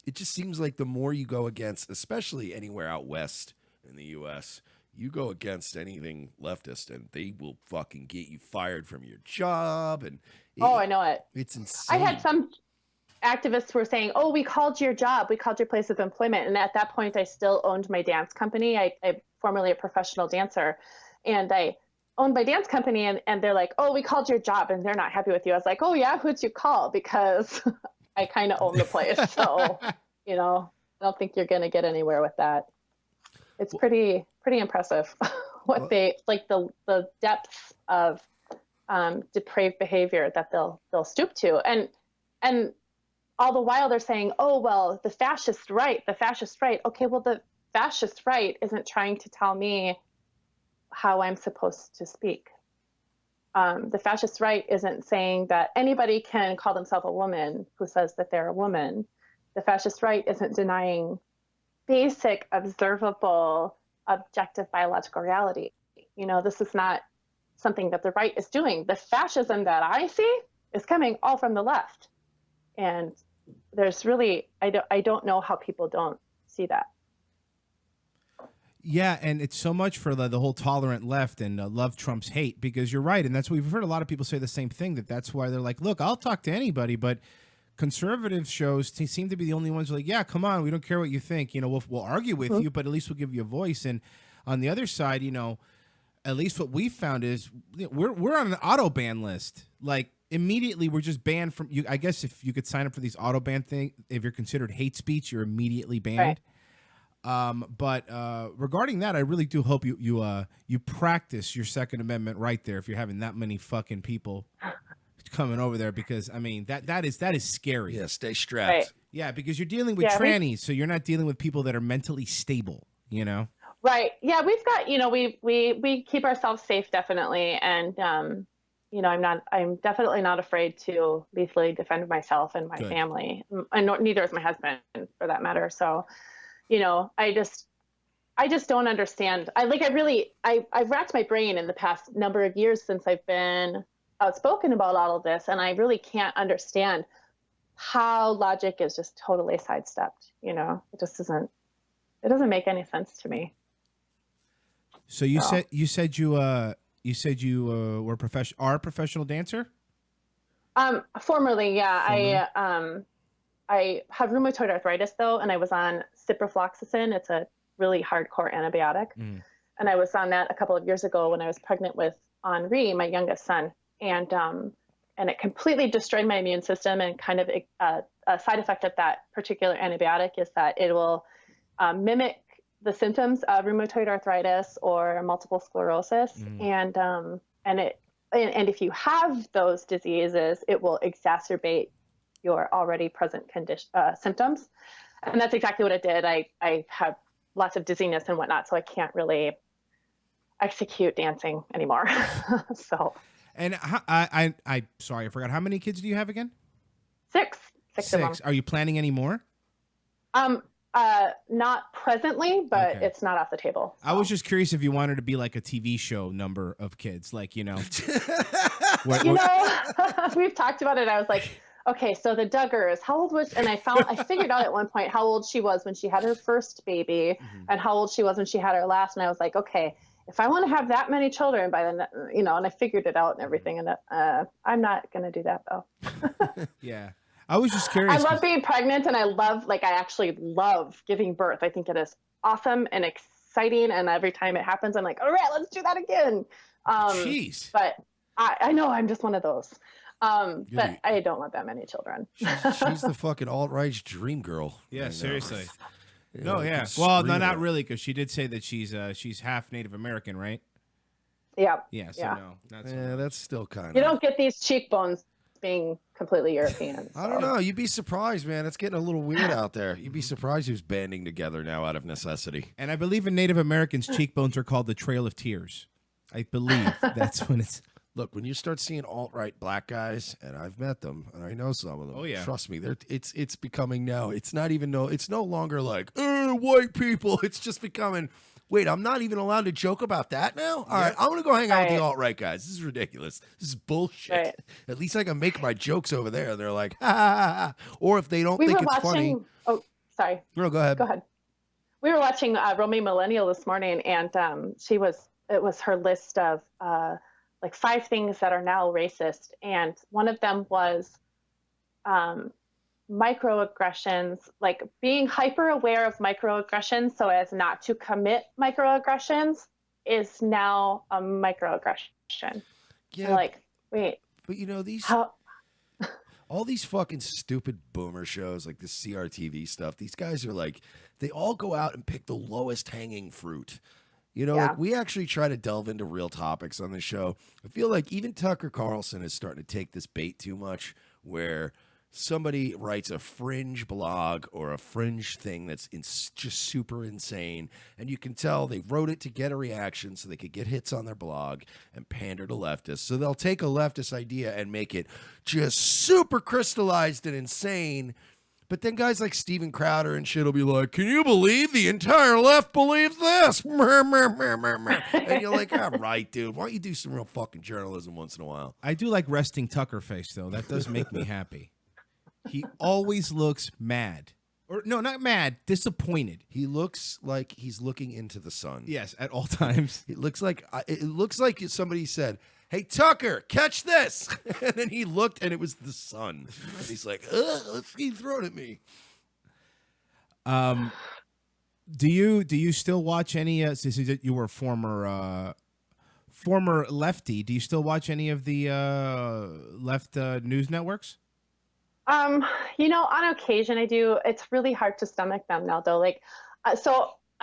it just seems like the more you go against, especially anywhere out west in the U.S., you go against anything leftist, and they will fucking get you fired from your job. And I know it. It's insane. I had some activists who were saying, "Oh, we called your job, we called your place of employment," and at that point, I still owned my dance company. I'm formerly a professional dancer, and I owned my dance company, and they're like, "Oh, we called your job, and they're not happy with you." I was like, "Oh yeah, who'd you call?" Because I kind of own the place, so I don't think you're going to get anywhere with that. It's pretty impressive what they like, the depths of depraved behavior that they'll stoop to, and all the while they're saying, "Oh well, the fascist right." Okay, well, the fascist right isn't trying to tell me how I'm supposed to speak. The fascist right isn't saying that anybody can call themselves a woman who says that they're a woman. The fascist right isn't denying basic, observable, objective biological reality. This is not something that the right is doing. The fascism that I see is coming all from the left. And there's really, I don't know how people don't see that. Yeah, and it's so much for the whole tolerant left and love trumps hate, because you're right. And that's what we've heard a lot of people say the same thing, that's why they're like, look, I'll talk to anybody, but conservative shows seem to be the only ones who are like, yeah, come on, we don't care what you think. We'll argue with you, but at least we'll give you a voice. And on the other side, at least what we found is we're on an auto ban list. Like, immediately we're just banned from you. I guess if you could sign up for these auto ban thing, if you're considered hate speech, you're immediately banned. Right. But regarding that, I really do hope you practice your Second Amendment right there if you're having that many fucking people coming over there, because I mean that is scary. Yeah, stay strapped. Right. Yeah, because you're dealing with trannies, so you're not dealing with people that are mentally stable. Right. Yeah, we've got we keep ourselves safe, definitely, and I'm definitely not afraid to lethally defend myself and my family, and neither is my husband for that matter. So. I I just don't understand. I've racked my brain in the past number of years since I've been outspoken about all of this, and I really can't understand how logic is just totally sidestepped. You know, it doesn't make any sense to me. So you said you are a professional dancer? Formerly, yeah. I have rheumatoid arthritis though, and I was on ciprofloxacin. It's a really hardcore antibiotic. And I was on that a couple of years ago when I was pregnant with Henri, my youngest son. And it completely destroyed my immune system, and kind of a side effect of that particular antibiotic is that it will mimic the symptoms of rheumatoid arthritis or multiple sclerosis. And if you have those diseases, it will exacerbate your already present symptoms. And that's exactly what it did. I have lots of dizziness and whatnot, so I can't really execute dancing anymore. So. And I sorry, I forgot. How many kids do you have again? Six of them. Are you planning any more? Not presently, but it's not off the table. So. I was just curious if you wanted to be like a TV show number of kids, like, you know. We've talked about it. I was like, okay, so the Duggars, how old was, and I figured out at one point how old she was when she had her first baby and how old she was when she had her last. And I was like, okay, if I want to have that many children by then, you know, and I figured it out and everything. And I'm not going to do that though. Yeah. I was just curious. I love being pregnant, and I actually love giving birth. I think it is awesome and exciting. And every time it happens, I'm like, all right, let's do that again. Jeez. But I know I'm just one of those. But I don't want that many children. She's the fucking alt-right's dream girl. Yeah, seriously. You No, know, yeah. you can Well, no, scream not it. really, because she did say that she's half Native American, right? Yeah. Yeah. So no, not so Yeah, that's still kind of. You don't get these cheekbones being completely European. I don't know. You'd be surprised, man. It's getting a little weird out there. You'd be surprised who's banding together now out of necessity. And I believe in Native Americans, cheekbones are called the Trail of Tears. I believe that's when it's. Look, when you start seeing alt-right black guys, and I've met them, and I know some of them. Oh, yeah. Trust me, it's becoming now. It's not even it's no longer like white people. It's just becoming. Wait, I'm not even allowed to joke about that now? All right, I'm going to go hang out with the alt-right guys. This is ridiculous. This is bullshit. Right. At least I can make my jokes over there. They're like, ha, ha, ha, ha. Or if they don't We think were it's funny. Oh, sorry. No, go ahead. Go ahead. We were watching Romy Millennial this morning, and it was her list of like 5 things that are now racist. And one of them was microaggressions, like being hyper aware of microaggressions so as not to commit microaggressions is now a microaggression. Yeah. Like, wait. But you know, all these fucking stupid boomer shows like this CRTV stuff, these guys are like, they all go out and pick the lowest hanging fruit. You know, like we actually try to delve into real topics on this show. I feel like even Tucker Carlson is starting to take this bait too much, where somebody writes a fringe blog or a fringe thing that's just super insane, and you can tell they wrote it to get a reaction so they could get hits on their blog and pander to leftists. So they'll take a leftist idea and make it just super crystallized and insane. But then guys like Steven Crowder and shit will be like, can you believe the entire left believes this? And you're like, all right, dude, why don't you do some real fucking journalism once in a while? I do like resting Tucker face, though. That does make me happy. He always looks mad. Or no, not mad, disappointed. He looks like he's looking into the sun. Yes, at all times. It looks like somebody said, hey, Tucker, catch this. And then he looked, and it was the sun. And he's like, let's keep throwing at me. Do you still watch any? Since you were former lefty, do you still watch any of the left news networks? You know, on occasion I do. It's really hard to stomach them now, though. Like,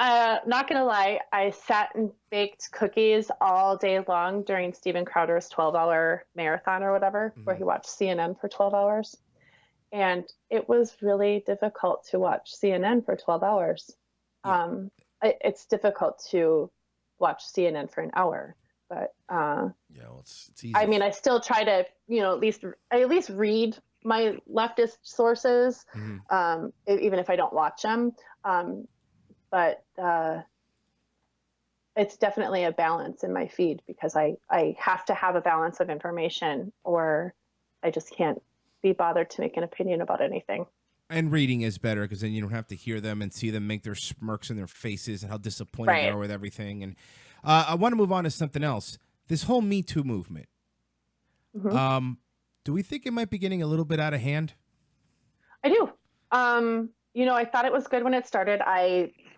not gonna lie, I sat and baked cookies all day long during Steven Crowder's 12-hour marathon or whatever, where he watched CNN for 12 hours. And it was really difficult to watch CNN for 12 hours. It's difficult to watch CNN for an hour, but it's easy. I mean, I still try to, you know, at least read my leftist sources, even if I don't watch them. But it's definitely a balance in my feed because I have to have a balance of information or I just can't be bothered to make an opinion about anything. And reading is better because then you don't have to hear them and see them make their smirks in their faces and how disappointed they Right. are with everything. And I want to move on to something else. This whole Me Too movement. Mhm. Do we think it might be getting a little bit out of hand? I do. You know, I thought it was good when it started.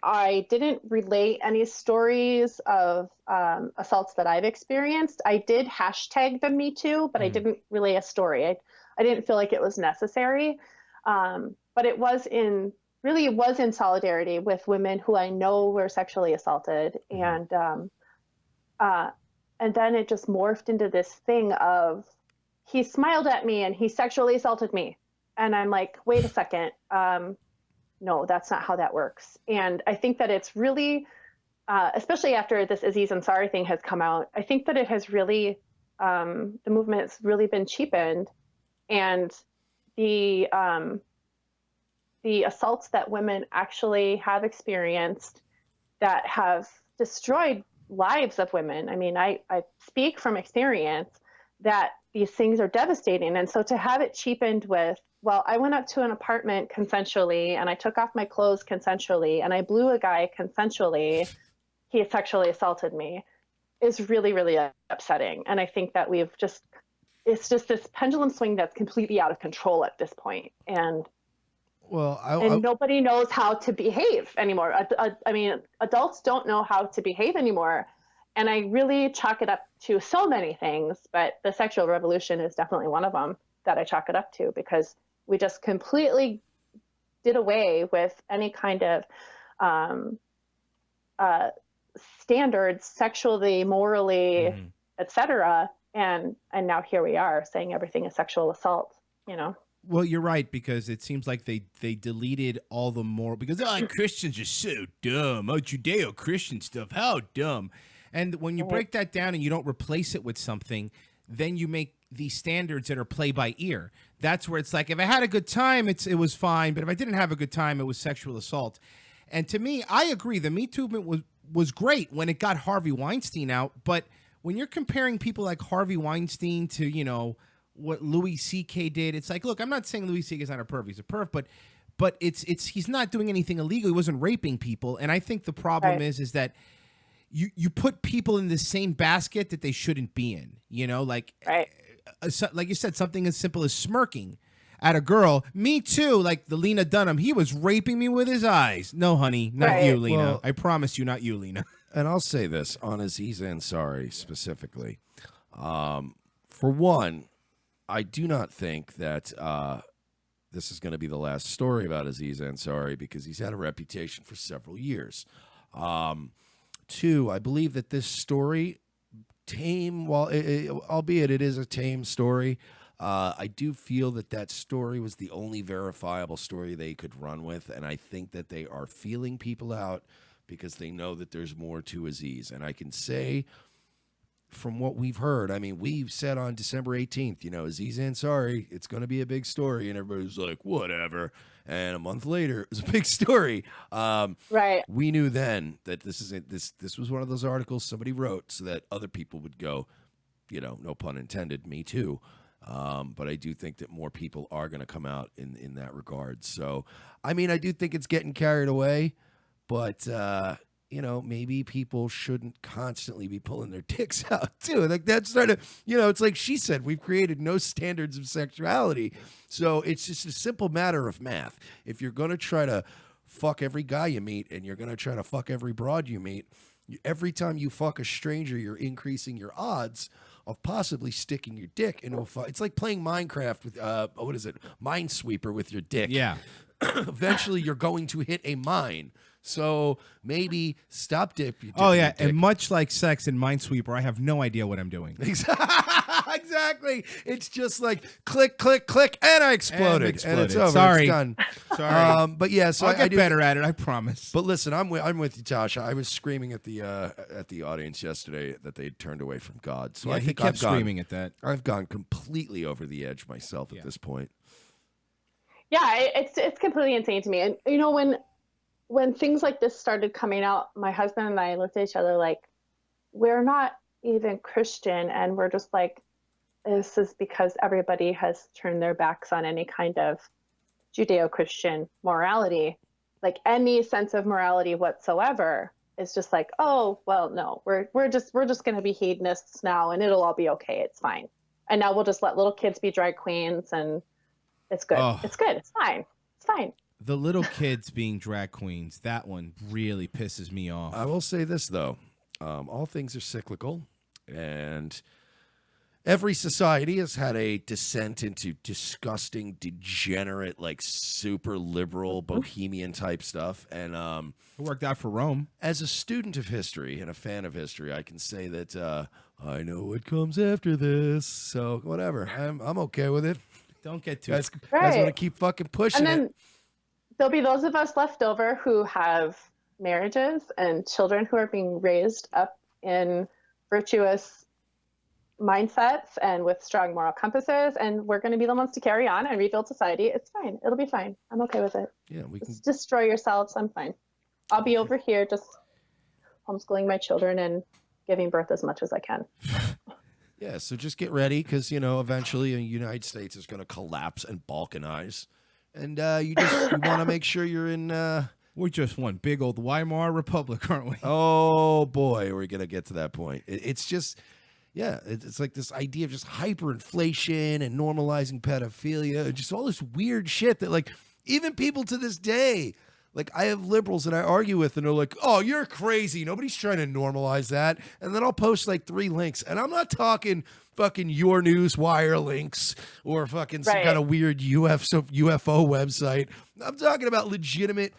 I didn't relate any stories of assaults that I've experienced. I did hashtag the Me Too, but I didn't relay a story. I didn't feel like it was necessary. But it was in solidarity with women who I know were sexually assaulted. And then it just morphed into this thing of he smiled at me and he sexually assaulted me. And I'm like, wait a second. No, that's not how that works. And I think that it's really, especially after this Aziz Ansari thing has come out, I think that it has really, the movement's really been cheapened. And the assaults that women actually have experienced that have destroyed lives of women. I mean, I speak from experience that these things are devastating. And so to have it cheapened with, well, I went up to an apartment consensually and I took off my clothes consensually and I blew a guy consensually, he sexually assaulted me, is really, really upsetting. And I think that it's just this pendulum swing that's completely out of control at this point. And nobody knows how to behave anymore. I mean, adults don't know how to behave anymore. And I really chalk it up to so many things, but the sexual revolution is definitely one of them that I chalk it up to because we just completely did away with any kind of standards, sexually, morally, etc. And now here we are saying everything is sexual assault, you know? Well, you're right, because it seems like they deleted all the moral, because Christians are so dumb. Oh, Judeo-Christian stuff, how dumb. And when you break that down and you don't replace it with something, then you make these standards that are play by ear. That's where it's like, if I had a good time, it was fine. But if I didn't have a good time, it was sexual assault. And to me, I agree. The Me Too movement was great when it got Harvey Weinstein out. But when you're comparing people like Harvey Weinstein to, you know, what Louis C.K. did, it's like, look, I'm not saying Louis C.K. is not a perv. He's a perv, but it's he's not doing anything illegal. He wasn't raping people. And I think the problem is that you put people in the same basket that they shouldn't be in, you know, like you said, something as simple as smirking at a girl. Me too, like the Lena Dunham. He was raping me with his eyes. No, honey, not you, Lena. Well, I promise you, not you, Lena. And I'll say this on Aziz Ansari specifically. For one, I do not think that this is going to be the last story about Aziz Ansari because he's had a reputation for several years. Two, I believe that this story, albeit it is a tame story, I do feel that story was the only verifiable story they could run with, and I think that they are feeling people out because they know that there's more to Aziz. And I can say, from what we've heard, I mean, we've said on December 18th, you know, Aziz Ansari, it's going to be a big story, and everybody's like, whatever. And a month later, it was a big story. Right. We knew then that this was one of those articles somebody wrote so that other people would go, you know, no pun intended, me too. But I do think that more people are going to come out in that regard. So, I mean, I do think it's getting carried away, but you know, maybe people shouldn't constantly be pulling their dicks out too. Like that's sort of, you know, it's like she said, we've created no standards of sexuality. So it's just a simple matter of math. If you're going to try to fuck every guy you meet and you're going to try to fuck every broad you meet, every time you fuck a stranger, you're increasing your odds of possibly sticking your dick into a fight. It's like playing Minecraft with, what is it? Minesweeper with your dick. Yeah. Eventually you're going to hit a mine. So maybe stop dipping. Oh, yeah. And much like sex in Minesweeper, I have no idea what I'm doing. Exactly. It's just like click, click, click, and I exploded. And it's over. Sorry. It's done. Sorry. But yeah, so I'll get better at it, I promise. But listen, I'm with you, Tasha. I was screaming at the audience yesterday that they turned away from God. So yeah, I think he kept screaming at that. I've gone completely over the edge myself at this point. Yeah, it's completely insane to me. And you know, when things like this started coming out, my husband and I looked at each other like, we're not even Christian, and we're just like, this is because everybody has turned their backs on any kind of Judeo-Christian morality, like any sense of morality whatsoever. Is just like, oh, well, no, we're just going to be hedonists now, and it'll all be okay. It's fine. And now we'll just let little kids be drag queens, and it's good. Oh. It's good. It's fine. It's fine. The little kids being drag queens, that one really pisses me off. I will say this, though. All things are cyclical, and every society has had a descent into disgusting, degenerate, like super liberal, bohemian type stuff. And it worked out for Rome. As a student of history and a fan of history, I can say that I know what comes after this. So whatever, I'm okay with it. Don't get too. Guys want to keep fucking pushing And then it. there'll be those of us left over who have marriages and children who are being raised up in virtuous mindsets and with strong moral compasses, and we're going to be the ones to carry on and rebuild society. It's fine. It'll be fine. I'm okay with it. Yeah, we can Just destroy yourselves. I'm fine. I'll be over here just homeschooling my children and giving birth as much as I can. Yeah, so just get ready because, eventually the United States is going to collapse and balkanize. And you want to make sure you're in... We're just one big old Weimar Republic, aren't we? Oh, boy, we're going to get to that point. It's just... Yeah, it's like this idea of just hyperinflation and normalizing pedophilia and just all this weird shit that, like, even people to this day... Like, I have liberals that I argue with, and they're like, oh, you're crazy. Nobody's trying to normalize that. And then I'll post, like, 3 links. And I'm not talking fucking Your News Wire links or fucking some kind of weird UFO website. I'm talking about legitimate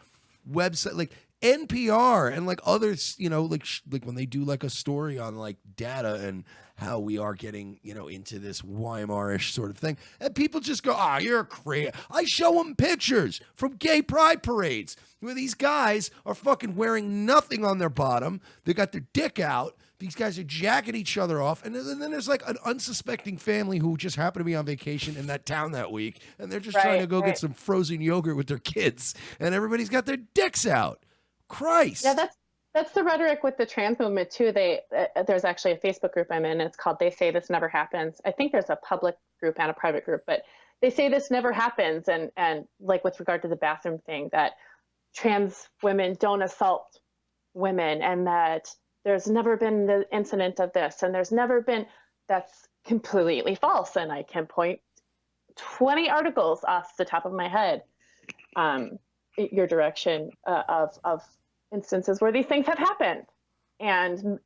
website, like NPR and, like, others, like when they do, like, a story on, like, data and how we are getting, into this Weimarish sort of thing. And people just go, you're crazy. I show them pictures from gay pride parades where these guys are fucking wearing nothing on their bottom. They got their dick out. These guys are jacking each other off. And then there's like an unsuspecting family who just happened to be on vacation in that town that week. And they're just trying to go get some frozen yogurt with their kids. And everybody's got their dicks out. Christ. Yeah, that's the rhetoric with the trans movement too. There's actually a Facebook group I'm in. It's called "They Say This Never Happens." I think there's a public group and a private group, but they say this never happens. And like with regard to the bathroom thing, that trans women don't assault women, and that there's never been the incident of this, and there's never been. That's completely false. And I can point 20 articles off the top of my head, your direction of instances where these things have happened, and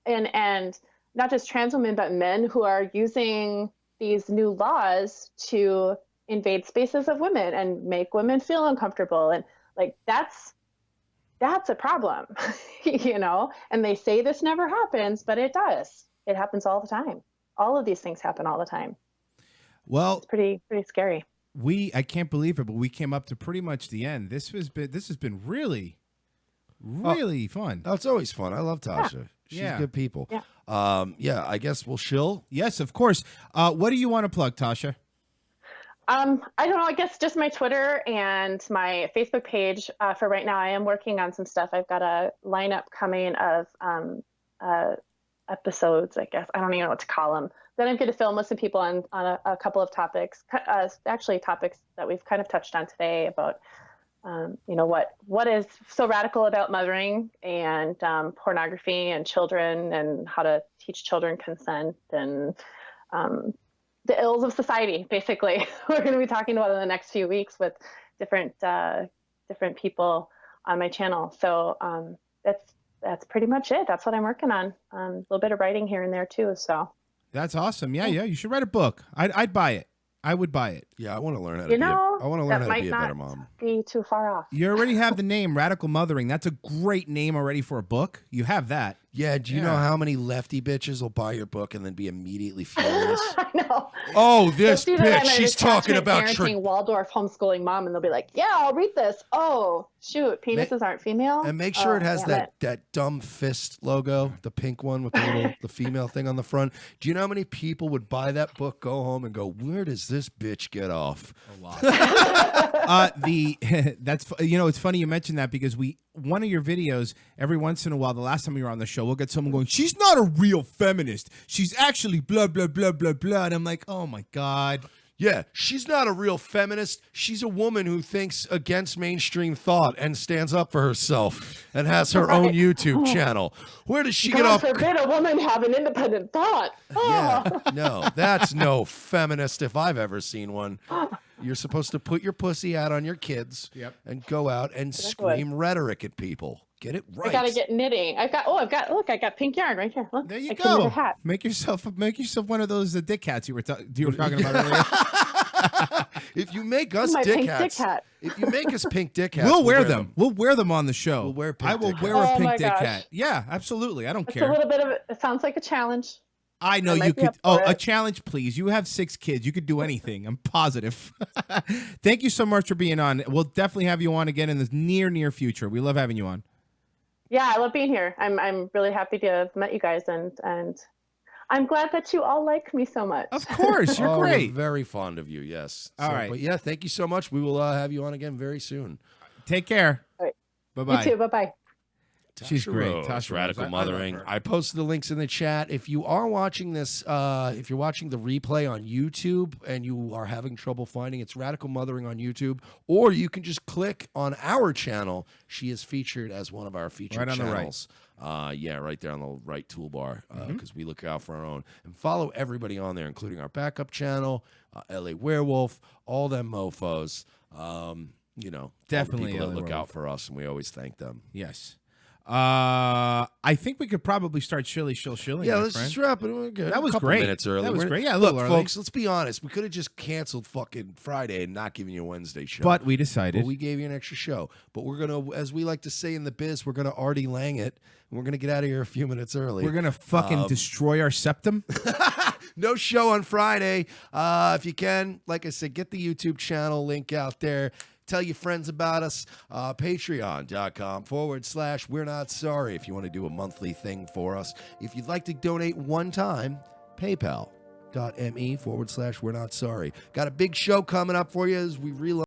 not just trans women, but men who are using these new laws to invade spaces of women and make women feel uncomfortable. And like, that's a problem, and they say this never happens, but it does. It happens all the time. All of these things happen all the time. Well, it's pretty scary. I can't believe it, but we came up to pretty much the end. This has been really fun. Oh, it's always fun. I love Tasha. She's good people. Yeah. I guess we'll shill. Yes, of course. What do you want to plug, Tasha? I don't know. I guess just my Twitter and my Facebook page. For right now, I am working on some stuff. I've got a lineup coming of episodes, I guess. I don't even know what to call them. Then I'm going to film with some people on a couple of topics, actually topics that we've kind of touched on today about, what is so radical about mothering and pornography and children, and how to teach children consent, and the ills of society, basically. We're going to be talking about in the next few weeks with different people on my channel. So that's pretty much it. That's what I'm working on. A little bit of writing here and there too. So that's awesome. Yeah. You should write a book. I'd buy it. I would buy it. Yeah, I want to learn how to be a better mom. Be too far off. You already have the name Radical Mothering. That's a great name already for a book. You have that. Yeah, do you know how many lefty bitches will buy your book and then be immediately furious? I know. Oh, this They'll see that bitch, I'm she's talking about... parenting Waldorf homeschooling mom, and they'll be like, yeah, I'll read this. Oh, shoot, penises aren't female? And make sure it has that dumb fist logo, the pink one with the female thing on the front. Do you know how many people would buy that book, go home, and go, where does this bitch get off? A lot. That's it's funny you mentioned that because one of your videos every once in a while, the last time you were on the show, we'll get someone going, she's not a real feminist, she's actually blah blah blah blah blah, and I'm like, oh my god. Yeah, she's not a real feminist. She's a woman who thinks against mainstream thought and stands up for herself and has her own YouTube channel. Where does she get off? God forbid a woman have an independent thought. Yeah, no, that's no feminist if I've ever seen one. You're supposed to put your pussy out on your kids and go out and scream rhetoric at people. Get it right. I gotta get knitting. I got pink yarn right here. Look, there you I can knit go. a hat. Make yourself one of those dick hats you were talking about earlier. If you make us My dick pink hats, dick hat. if you make us pink dick hats, we'll wear them. We'll wear them on the show. We'll wear pink I will dick wear hats. a Oh pink my dick gosh. hat. Yeah, absolutely. I don't It's care. a little bit of it sounds like a challenge. I know I might you be could. up for A it. challenge, please. You have 6 kids. You could do anything. I'm positive. Thank you so much for being on. We'll definitely have you on again in the near future. We love having you on. Yeah, I love being here. I'm really happy to have met you guys, and I'm glad that you all like me so much. Of course, you're great. We're very fond of you. Yes. All right. But yeah, thank you so much. We will have you on again very soon. Take care. All right. Bye-bye. You too. Bye-bye. She's great. Rose, Tasha Radical Rose. I love Mothering. her. I posted the links in the chat. If you are watching this, if you're watching the replay on YouTube and you are having trouble finding, it's Radical Mothering on YouTube, or you can just click on our channel. She is featured as one of our featured Right on the right. channels. Yeah, right there on the right toolbar, because we look out for our own. And follow everybody on there, including our backup channel, LA Werewolf, all them mofos. Definitely people LA that look Werewolf. out for us, and we always thank them. Yes. I think we could probably start shilling. Yeah, my let's friend. just wrap it. We're good. That was a couple great. minutes early. That was We're- great. Yeah, a look, little early. folks, let's be honest. We could have just canceled fucking Friday and not given you a Wednesday show. But we decided. But we gave you an extra show. But we're going to, as we like to say in the biz, we're going to Artie Lang it. And we're going to get out of here a few minutes early. We're gonna fucking destroy our septum. No show on Friday. If you can, like I said, get the YouTube channel link out there. Tell your friends about us. Patreon.com/We're Not Sorry if you want to do a monthly thing for us. If you'd like to donate one time, PayPal.me/We're Not Sorry. Got a big show coming up for you as we relaunch